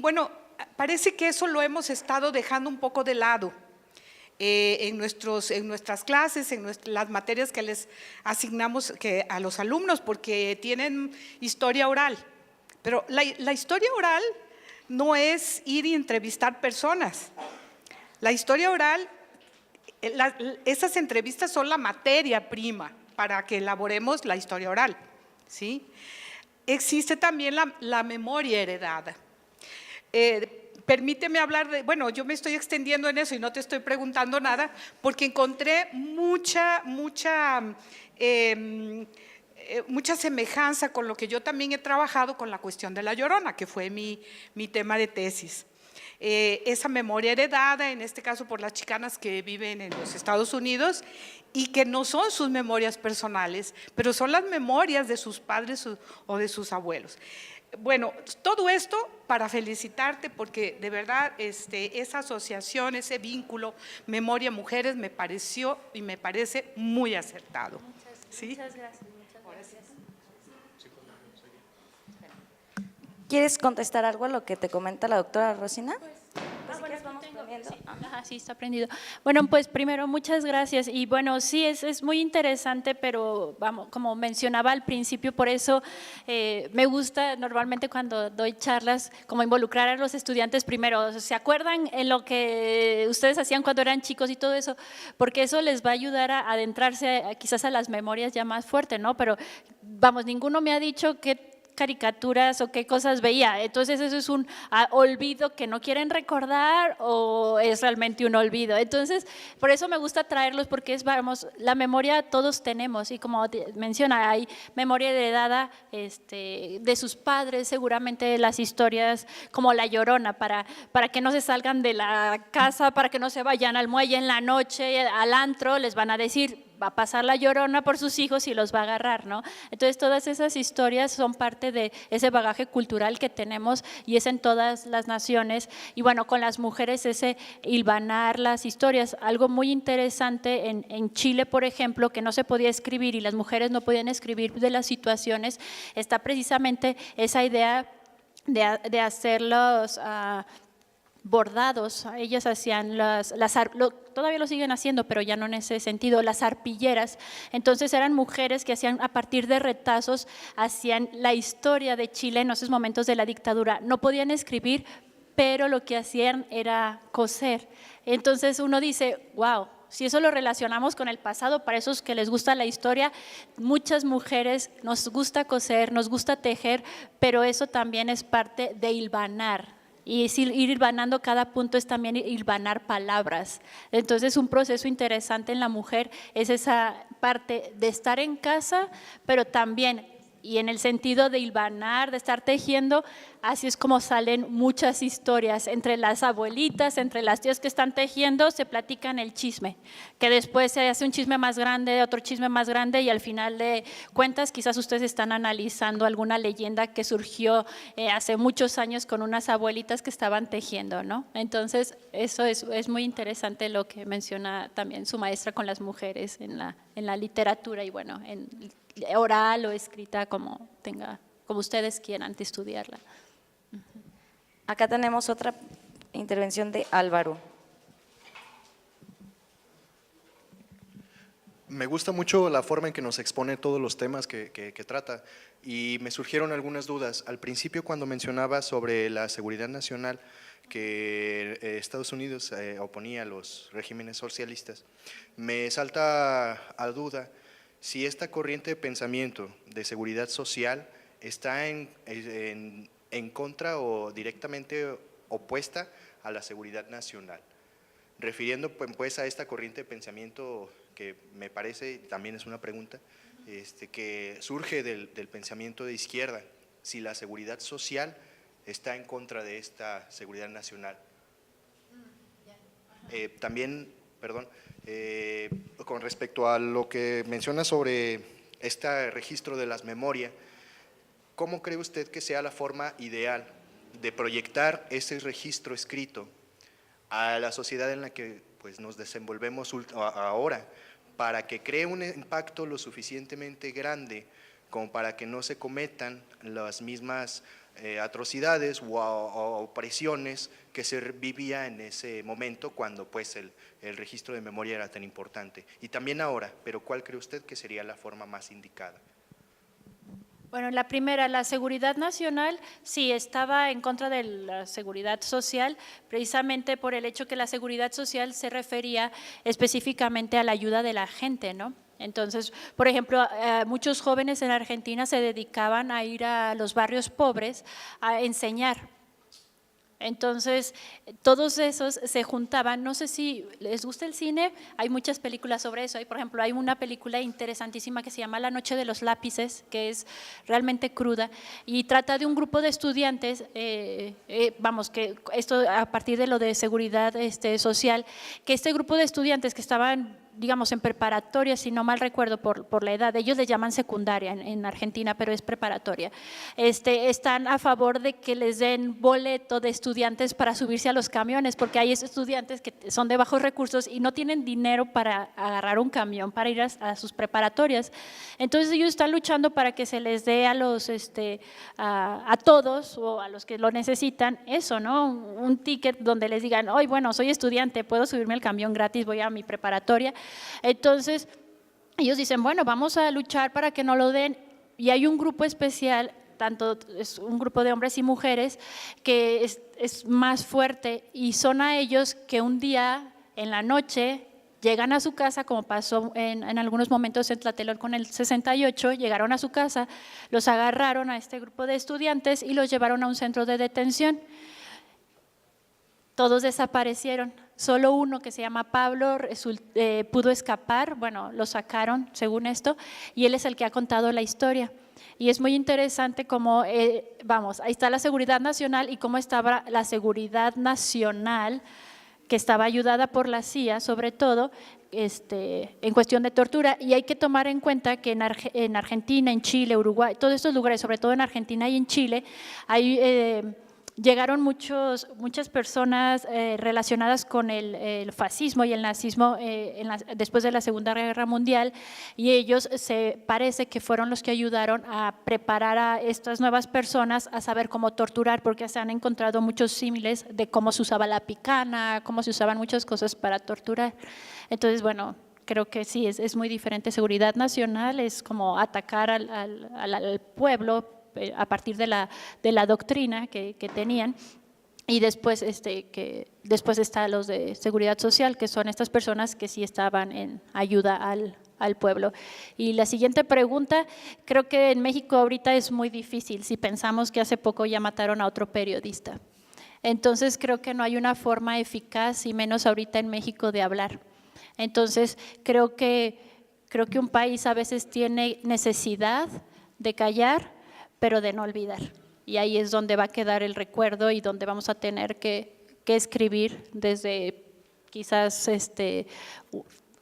bueno, parece que eso lo hemos estado dejando un poco de lado en nuestras clases, en las materias que les asignamos a los alumnos, porque tienen historia oral. Pero la historia oral no es ir y entrevistar personas. La historia oral, esas entrevistas son la materia prima para que elaboremos la historia oral, ¿sí? Existe también la memoria heredada. Permíteme hablar de, bueno, yo me estoy extendiendo en eso y no te estoy preguntando nada, porque encontré mucha semejanza con lo que yo también he trabajado con la cuestión de La Llorona, que fue mi tema de tesis. Esa memoria heredada, en este caso por las chicanas que viven en los Estados Unidos y que no son sus memorias personales, pero son las memorias de sus padres o de sus abuelos. Bueno, todo esto para felicitarte, porque de verdad esa asociación, ese vínculo memoria-mujeres me pareció y me parece muy acertado. Muchas gracias. ¿Quieres contestar algo a lo que te comenta la doctora Rosina? Sí, está prendido. Bueno, pues primero, muchas gracias. Y bueno, sí, es muy interesante, pero vamos, como mencionaba al principio, por eso me gusta normalmente cuando doy charlas, como involucrar a los estudiantes primero. ¿Se acuerdan en lo que ustedes hacían cuando eran chicos y todo eso? Porque eso les va a ayudar a adentrarse quizás a las memorias ya más fuertes, ¿no? Pero vamos, ninguno me ha dicho que caricaturas o qué cosas veía. Entonces eso es un olvido que no quieren recordar o es realmente un olvido. Entonces por eso me gusta traerlos, porque vamos, la memoria todos tenemos y como menciona, hay memoria heredada de sus padres, seguramente las historias como La Llorona, para que no se salgan de la casa, para que no se vayan al muelle en la noche, al antro, les van a decir, va a pasar La Llorona por sus hijos y los va a agarrar, ¿no? Entonces todas esas historias son parte de ese bagaje cultural que tenemos y es en todas las naciones. Y bueno, con las mujeres ese hilvanar las historias, algo muy interesante en Chile, por ejemplo, que no se podía escribir y las mujeres no podían escribir de las situaciones, está precisamente esa idea de hacer los bordados. Ellas hacían todavía lo siguen haciendo, pero ya no en ese sentido, las arpilleras. Entonces eran mujeres que hacían, a partir de retazos, hacían la historia de Chile en esos momentos de la dictadura. No podían escribir, pero lo que hacían era coser. Entonces uno dice, wow, si eso lo relacionamos con el pasado, para esos que les gusta la historia, muchas mujeres nos gusta coser, nos gusta tejer, pero eso también es parte de hilvanar. Y ir hilvanando cada punto es también hilvanar palabras. Entonces un proceso interesante en la mujer es esa parte de estar en casa, pero también y en el sentido de hilvanar, de estar tejiendo, así es como salen muchas historias entre las abuelitas, entre las tías que están tejiendo, se platican el chisme, que después se hace un chisme más grande, otro chisme más grande y al final de cuentas quizás ustedes están analizando alguna leyenda que surgió hace muchos años con unas abuelitas que estaban tejiendo, ¿no? Entonces eso es muy interesante lo que menciona también su maestra con las mujeres en la literatura y bueno, en oral o escrita como ustedes quieran de estudiarla. Acá tenemos otra intervención de Álvaro. Me gusta mucho la forma en que nos expone todos los temas que trata y me surgieron algunas dudas. Al principio cuando mencionaba sobre la seguridad nacional que Estados Unidos oponía a los regímenes socialistas, me salta a duda si esta corriente de pensamiento de seguridad social está en contra o directamente opuesta a la seguridad nacional. Refiriendo pues a esta corriente de pensamiento que me parece, también es una pregunta, que surge del pensamiento de izquierda, si la seguridad social está en contra de esta seguridad nacional. También, perdón, con respecto a lo que menciona sobre este registro de las memorias, ¿cómo cree usted que sea la forma ideal de proyectar ese registro escrito a la sociedad en la que pues, nos desenvolvemos ahora, para que cree un impacto lo suficientemente grande como para que no se cometan las mismas atrocidades o opresiones que se vivía en ese momento cuando pues el registro de memoria era tan importante? Y también ahora, pero ¿cuál cree usted que sería la forma más indicada? Bueno, la primera, la seguridad nacional, sí, estaba en contra de la seguridad social, precisamente por el hecho que la seguridad social se refería específicamente a la ayuda de la gente, ¿no? Entonces, por ejemplo, muchos jóvenes en Argentina se dedicaban a ir a los barrios pobres a enseñar. Entonces, todos esos se juntaban, no sé si les gusta el cine, hay muchas películas sobre eso, por ejemplo, hay una película interesantísima que se llama La noche de los lápices, que es realmente cruda y trata de un grupo de estudiantes, vamos, que esto a partir de lo de seguridad social, que este grupo de estudiantes que estaban digamos en preparatoria, si no mal recuerdo por la edad, ellos le llaman secundaria en Argentina, pero es preparatoria, están a favor de que les den boleto de estudiantes para subirse a los camiones, porque hay estudiantes que son de bajos recursos y no tienen dinero para agarrar un camión para ir a sus preparatorias. Entonces ellos están luchando para que se les dé a los a todos o a los que lo necesitan eso, ¿no? Un ticket donde les digan, hoy bueno, soy estudiante, puedo subirme al camión gratis, voy a mi preparatoria. Entonces ellos dicen, bueno, vamos a luchar para que no lo den, y hay un grupo especial, tanto es un grupo de hombres y mujeres que es más fuerte, y son a ellos que un día en la noche llegan a su casa, como pasó en algunos momentos en Tlatelolco en el 68, llegaron a su casa, los agarraron a este grupo de estudiantes y los llevaron a un centro de detención. Todos desaparecieron, solo uno que se llama Pablo pudo escapar, bueno, lo sacaron según esto, y él es el que ha contado la historia. Y es muy interesante cómo, vamos, ahí está la seguridad nacional y cómo estaba la seguridad nacional, que estaba ayudada por la CIA, sobre todo en cuestión de tortura. Y hay que tomar en cuenta que en Argentina, en Chile, Uruguay, todos estos lugares, sobre todo en Argentina y en Chile, hay llegaron muchas personas relacionadas con el fascismo y el nazismo después de la Segunda Guerra Mundial, y ellos parece que fueron los que ayudaron a preparar a estas nuevas personas a saber cómo torturar, porque se han encontrado muchos símiles de cómo se usaba la picana, cómo se usaban muchas cosas para torturar. Entonces, bueno, creo que sí, es muy diferente. Seguridad nacional es como atacar al pueblo a partir de la doctrina que tenían, y después, después está los de seguridad social, que son estas personas que sí estaban en ayuda al pueblo. Y la siguiente pregunta, creo que en México ahorita es muy difícil, si pensamos que hace poco ya mataron a otro periodista. Entonces creo que no hay una forma eficaz, y menos ahorita en México, de hablar. Entonces creo que un país a veces tiene necesidad de callar, pero de no olvidar. Y ahí es donde va a quedar el recuerdo y donde vamos a tener que escribir desde quizás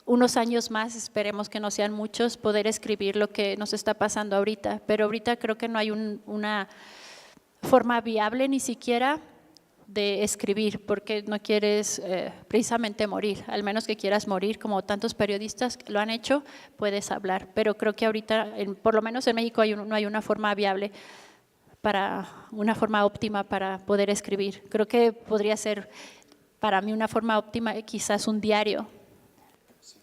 unos años más, esperemos que no sean muchos, poder escribir lo que nos está pasando ahorita. Pero ahorita creo que no hay una forma viable ni siquiera de escribir, porque no quieres precisamente morir, al menos que quieras morir, como tantos periodistas lo han hecho, puedes hablar. Pero creo que ahorita, por lo menos en México, no hay una forma viable, una forma óptima para poder escribir. Creo que podría ser para mí una forma óptima quizás un diario.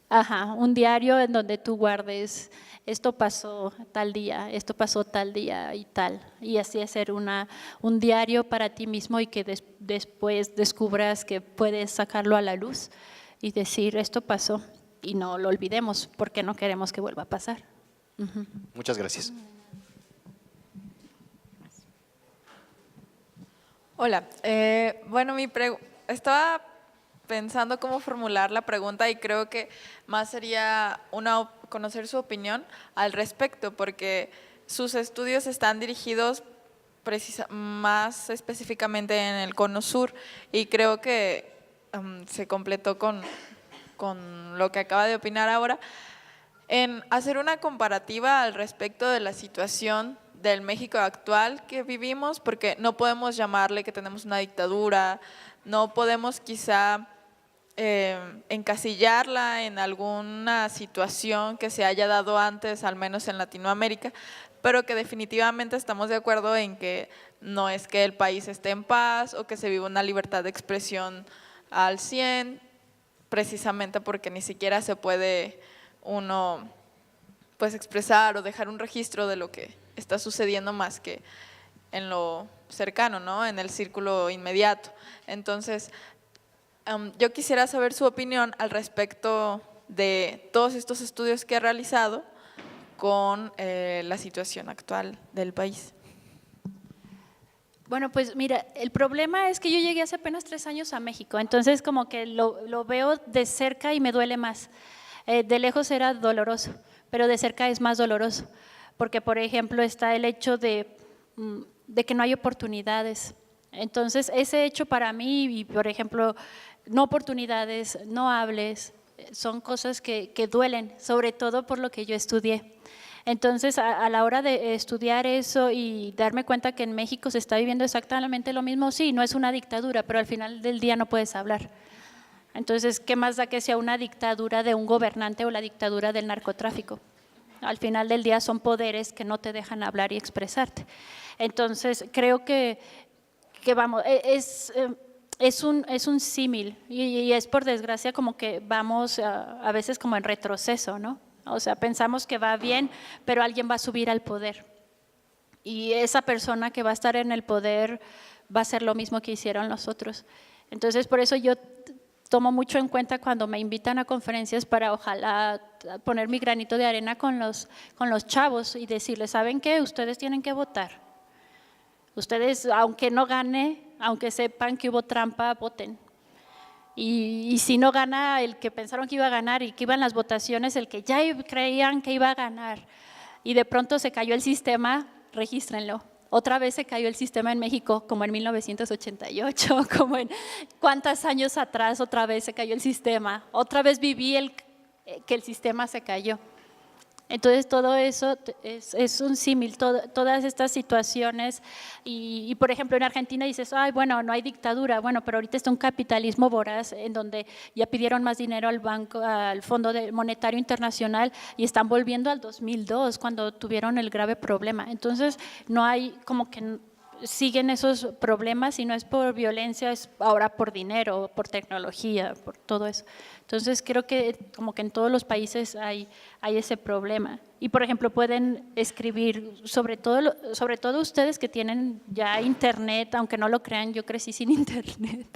Ajá, un diario en donde tú guardes, esto pasó tal día, esto pasó tal día y tal. Y así hacer un diario para ti mismo y que después descubras que puedes sacarlo a la luz y decir, esto pasó. Y no lo olvidemos porque no queremos que vuelva a pasar. Muchas gracias. Hola, bueno, estaba pensando cómo formular la pregunta y creo que más sería conocer su opinión al respecto, porque sus estudios están dirigidos más específicamente en el Cono Sur y creo que se completó con lo que acaba de opinar ahora, en hacer una comparativa al respecto de la situación del México actual que vivimos, porque no podemos llamarle que tenemos una dictadura, no podemos quizá encasillarla en alguna situación que se haya dado antes, al menos en Latinoamérica, pero que definitivamente estamos de acuerdo en que no es que el país esté en paz o que se viva una libertad de expresión al 100%, precisamente porque ni siquiera se puede uno pues expresar o dejar un registro de lo que está sucediendo más que en lo cercano, ¿no? En el círculo inmediato. Entonces, yo quisiera saber su opinión al respecto de todos estos estudios que ha realizado con la situación actual del país. Bueno, pues mira, el problema es que yo llegué hace apenas 3 años a México, entonces como que lo veo de cerca y me duele más. De lejos era doloroso, pero de cerca es más doloroso, porque por ejemplo está el hecho de que no hay oportunidades. Entonces ese hecho para mí, y por ejemplo, no oportunidades, no hables, son cosas que duelen, sobre todo por lo que yo estudié. Entonces, a la hora de estudiar eso y darme cuenta que en México se está viviendo exactamente lo mismo, sí, no es una dictadura, pero al final del día no puedes hablar. Entonces, ¿qué más da que sea una dictadura de un gobernante o la dictadura del narcotráfico? Al final del día son poderes que no te dejan hablar y expresarte. Entonces, creo que vamos, es un símil y es por desgracia como que vamos a veces como en retroceso, ¿no? O sea, pensamos que va bien, pero alguien va a subir al poder. Y esa persona que va a estar en el poder va a hacer lo mismo que hicieron los otros. Entonces, por eso yo tomo mucho en cuenta cuando me invitan a conferencias para ojalá poner mi granito de arena con los chavos y decirles, ¿saben qué? Ustedes tienen que votar. Ustedes, aunque no gane, aunque sepan que hubo trampa, voten. Y si no gana el que pensaron que iba a ganar y que iban las votaciones, el que ya creían que iba a ganar y de pronto se cayó el sistema, regístrenlo. Otra vez se cayó el sistema en México, como en 1988, como en cuántos años atrás otra vez se cayó el sistema. Otra vez viví que el sistema se cayó. Entonces todo eso es un símil, todas estas situaciones y por ejemplo en Argentina dices, ay bueno, no hay dictadura, bueno, pero ahorita está un capitalismo voraz en donde ya pidieron más dinero al Fondo Monetario Internacional y están volviendo al 2002 cuando tuvieron el grave problema. Entonces no hay como que siguen esos problemas y no es por violencia, es ahora por dinero, por tecnología, por todo eso. Entonces creo que como que en todos los países hay ese problema. Y por ejemplo pueden escribir, sobre todo ustedes que tienen ya internet, aunque no lo crean, yo crecí sin internet.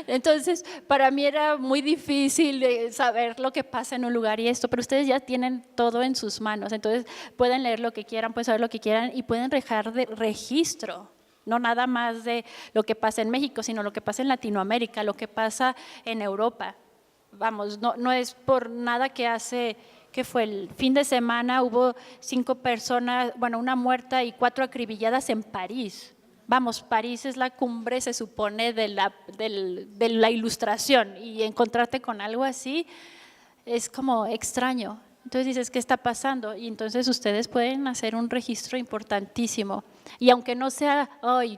Entonces para mí era muy difícil saber lo que pasa en un lugar y esto, pero ustedes ya tienen todo en sus manos, entonces pueden leer lo que quieran, pueden saber lo que quieran y pueden dejar de registro. No nada más de lo que pasa en México, sino lo que pasa en Latinoamérica, lo que pasa en Europa. Vamos, no es por nada que hace que fue el fin de semana, hubo 5 personas, bueno, una muerta y 4 acribilladas en París. Vamos, París es la cumbre, se supone, de la ilustración, y encontrarte con algo así es como extraño. Entonces dices, ¿qué está pasando? Y entonces ustedes pueden hacer un registro importantísimo. Y aunque no sea,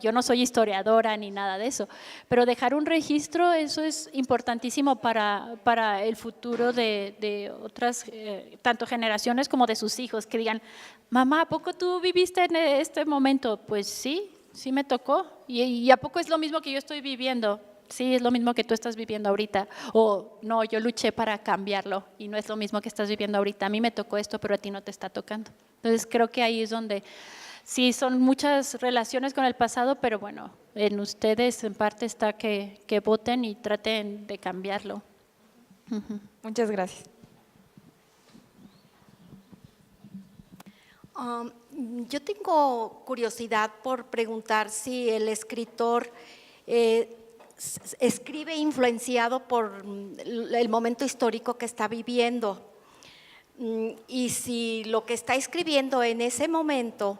yo no soy historiadora ni nada de eso, pero dejar un registro, eso es importantísimo para el futuro de otras, tanto generaciones como de sus hijos, que digan, mamá, ¿a poco tú viviste en este momento? Pues sí, sí me tocó. ¿Y a poco es lo mismo que yo estoy viviendo? Sí, es lo mismo que tú estás viviendo ahorita. O no, yo luché para cambiarlo y no es lo mismo que estás viviendo ahorita. A mí me tocó esto, pero a ti no te está tocando. Entonces creo que ahí es donde sí son muchas relaciones con el pasado, pero bueno, en ustedes en parte está que voten y traten de cambiarlo. Muchas gracias. Yo tengo curiosidad por preguntar si el escritor escribe influenciado por el momento histórico que está viviendo, y si lo que está escribiendo en ese momento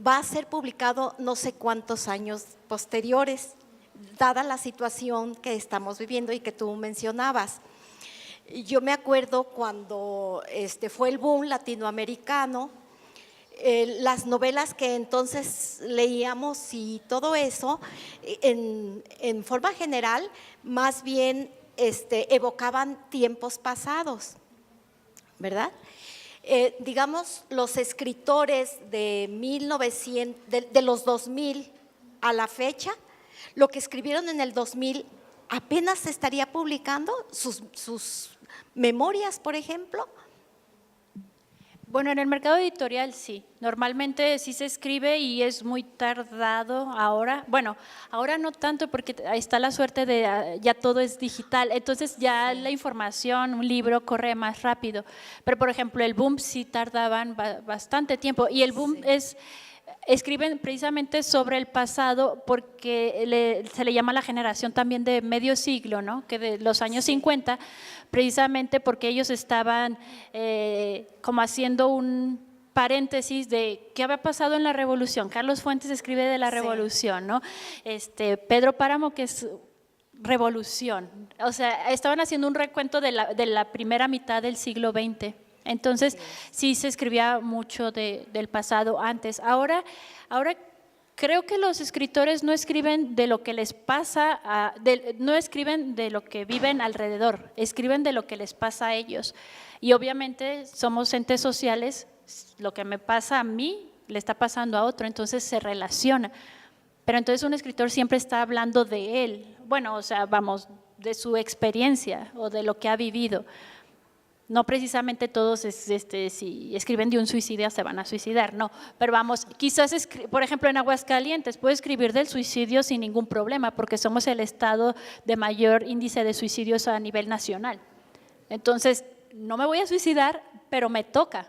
va a ser publicado no sé cuántos años posteriores, dada la situación que estamos viviendo y que tú mencionabas. Yo me acuerdo cuando fue el boom latinoamericano, las novelas que entonces leíamos y todo eso, en forma general, más bien evocaban tiempos pasados, ¿verdad? Digamos, los escritores de 1900, de los 2000 a la fecha, lo que escribieron en el 2000 apenas se estaría publicando, sus memorias, por ejemplo. Bueno, en el mercado editorial sí, normalmente sí se escribe y es muy tardado ahora. Bueno, ahora no tanto porque está la suerte de ya todo es digital, entonces ya la información, un libro corre más rápido. Pero por ejemplo el boom sí tardaban bastante tiempo y el boom escriben precisamente sobre el pasado porque se le llama la generación también de medio siglo, ¿no? Que de los años 50, precisamente porque ellos estaban como haciendo un paréntesis de qué había pasado en la Revolución. Carlos Fuentes escribe de la Revolución, ¿no? Pedro Páramo, que es Revolución. O sea, estaban haciendo un recuento de la primera mitad del siglo XX. Entonces, sí se escribía mucho del pasado antes. Ahora creo que los escritores no escriben de lo que les pasa, no escriben de lo que viven alrededor, escriben de lo que les pasa a ellos. Y obviamente somos entes sociales, lo que me pasa a mí le está pasando a otro, entonces se relaciona. Pero entonces un escritor siempre está hablando de él, bueno, o sea, vamos, de su experiencia o de lo que ha vivido. No precisamente todos, si escriben de un suicidio se van a suicidar, no. Pero vamos, quizás, por ejemplo, en Aguascalientes puedo escribir del suicidio sin ningún problema porque somos el estado de mayor índice de suicidios a nivel nacional. Entonces, no me voy a suicidar, pero me toca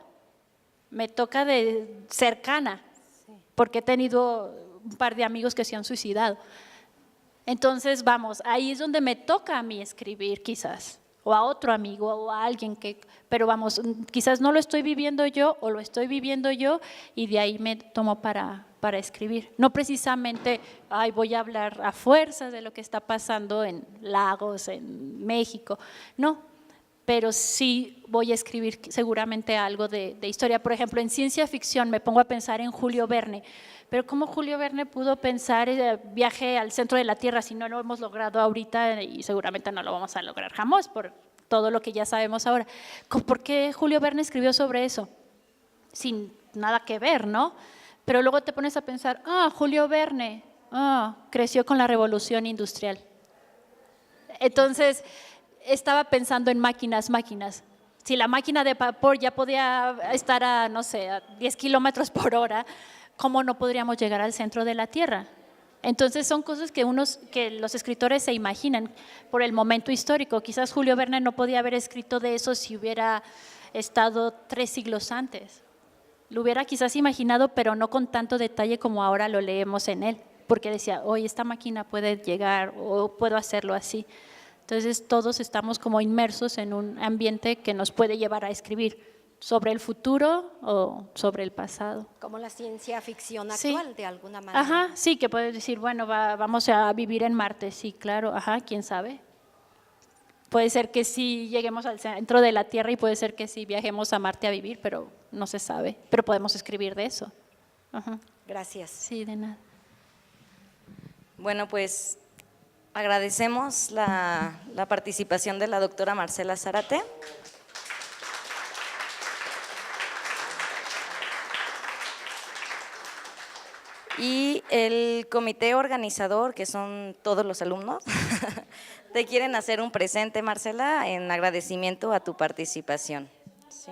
de cercana, porque he tenido un par de amigos que se han suicidado. Entonces, vamos, ahí es donde me toca a mí escribir quizás. O a otro amigo o a alguien pero vamos, quizás no lo estoy viviendo yo o lo estoy viviendo yo y de ahí me tomo para escribir. No precisamente, voy a hablar a fuerzas de lo que está pasando en Lagos, en México, no, pero sí voy a escribir seguramente algo de historia. Por ejemplo, en ciencia ficción me pongo a pensar en Julio Verne, pero ¿cómo Julio Verne pudo pensar viaje al centro de la Tierra si no lo hemos logrado ahorita y seguramente no lo vamos a lograr jamás por todo lo que ya sabemos ahora? ¿Por qué Julio Verne escribió sobre eso? Sin nada que ver, ¿no? Pero luego te pones a pensar, Julio Verne creció con la revolución industrial. Entonces, estaba pensando en máquinas. Si la máquina de vapor ya podía estar a, no sé, a 10 kilómetros por hora, ¿cómo no podríamos llegar al centro de la Tierra? Entonces son cosas que los escritores se imaginan por el momento histórico. Quizás Julio Verne no podía haber escrito de eso si hubiera estado 3 siglos antes. Lo hubiera quizás imaginado, pero no con tanto detalle como ahora lo leemos en él, porque decía, esta máquina puede llegar o puedo hacerlo así. Entonces todos estamos como inmersos en un ambiente que nos puede llevar a escribir sobre el futuro o sobre el pasado. Como la ciencia ficción Sí. actual, de alguna manera. Ajá, sí, que puedes decir, bueno, vamos a vivir en Marte, sí, claro, ajá, quién sabe. Puede ser que sí lleguemos al centro de la Tierra y puede ser que sí viajemos a Marte a vivir, pero no se sabe, pero podemos escribir de eso. Ajá. Gracias. Sí, de nada. Bueno, pues agradecemos la participación de la doctora Marcela Zárate. Y el comité organizador, que son todos los alumnos, te quieren hacer un presente, Marcela, en agradecimiento a tu participación. ¿Sí?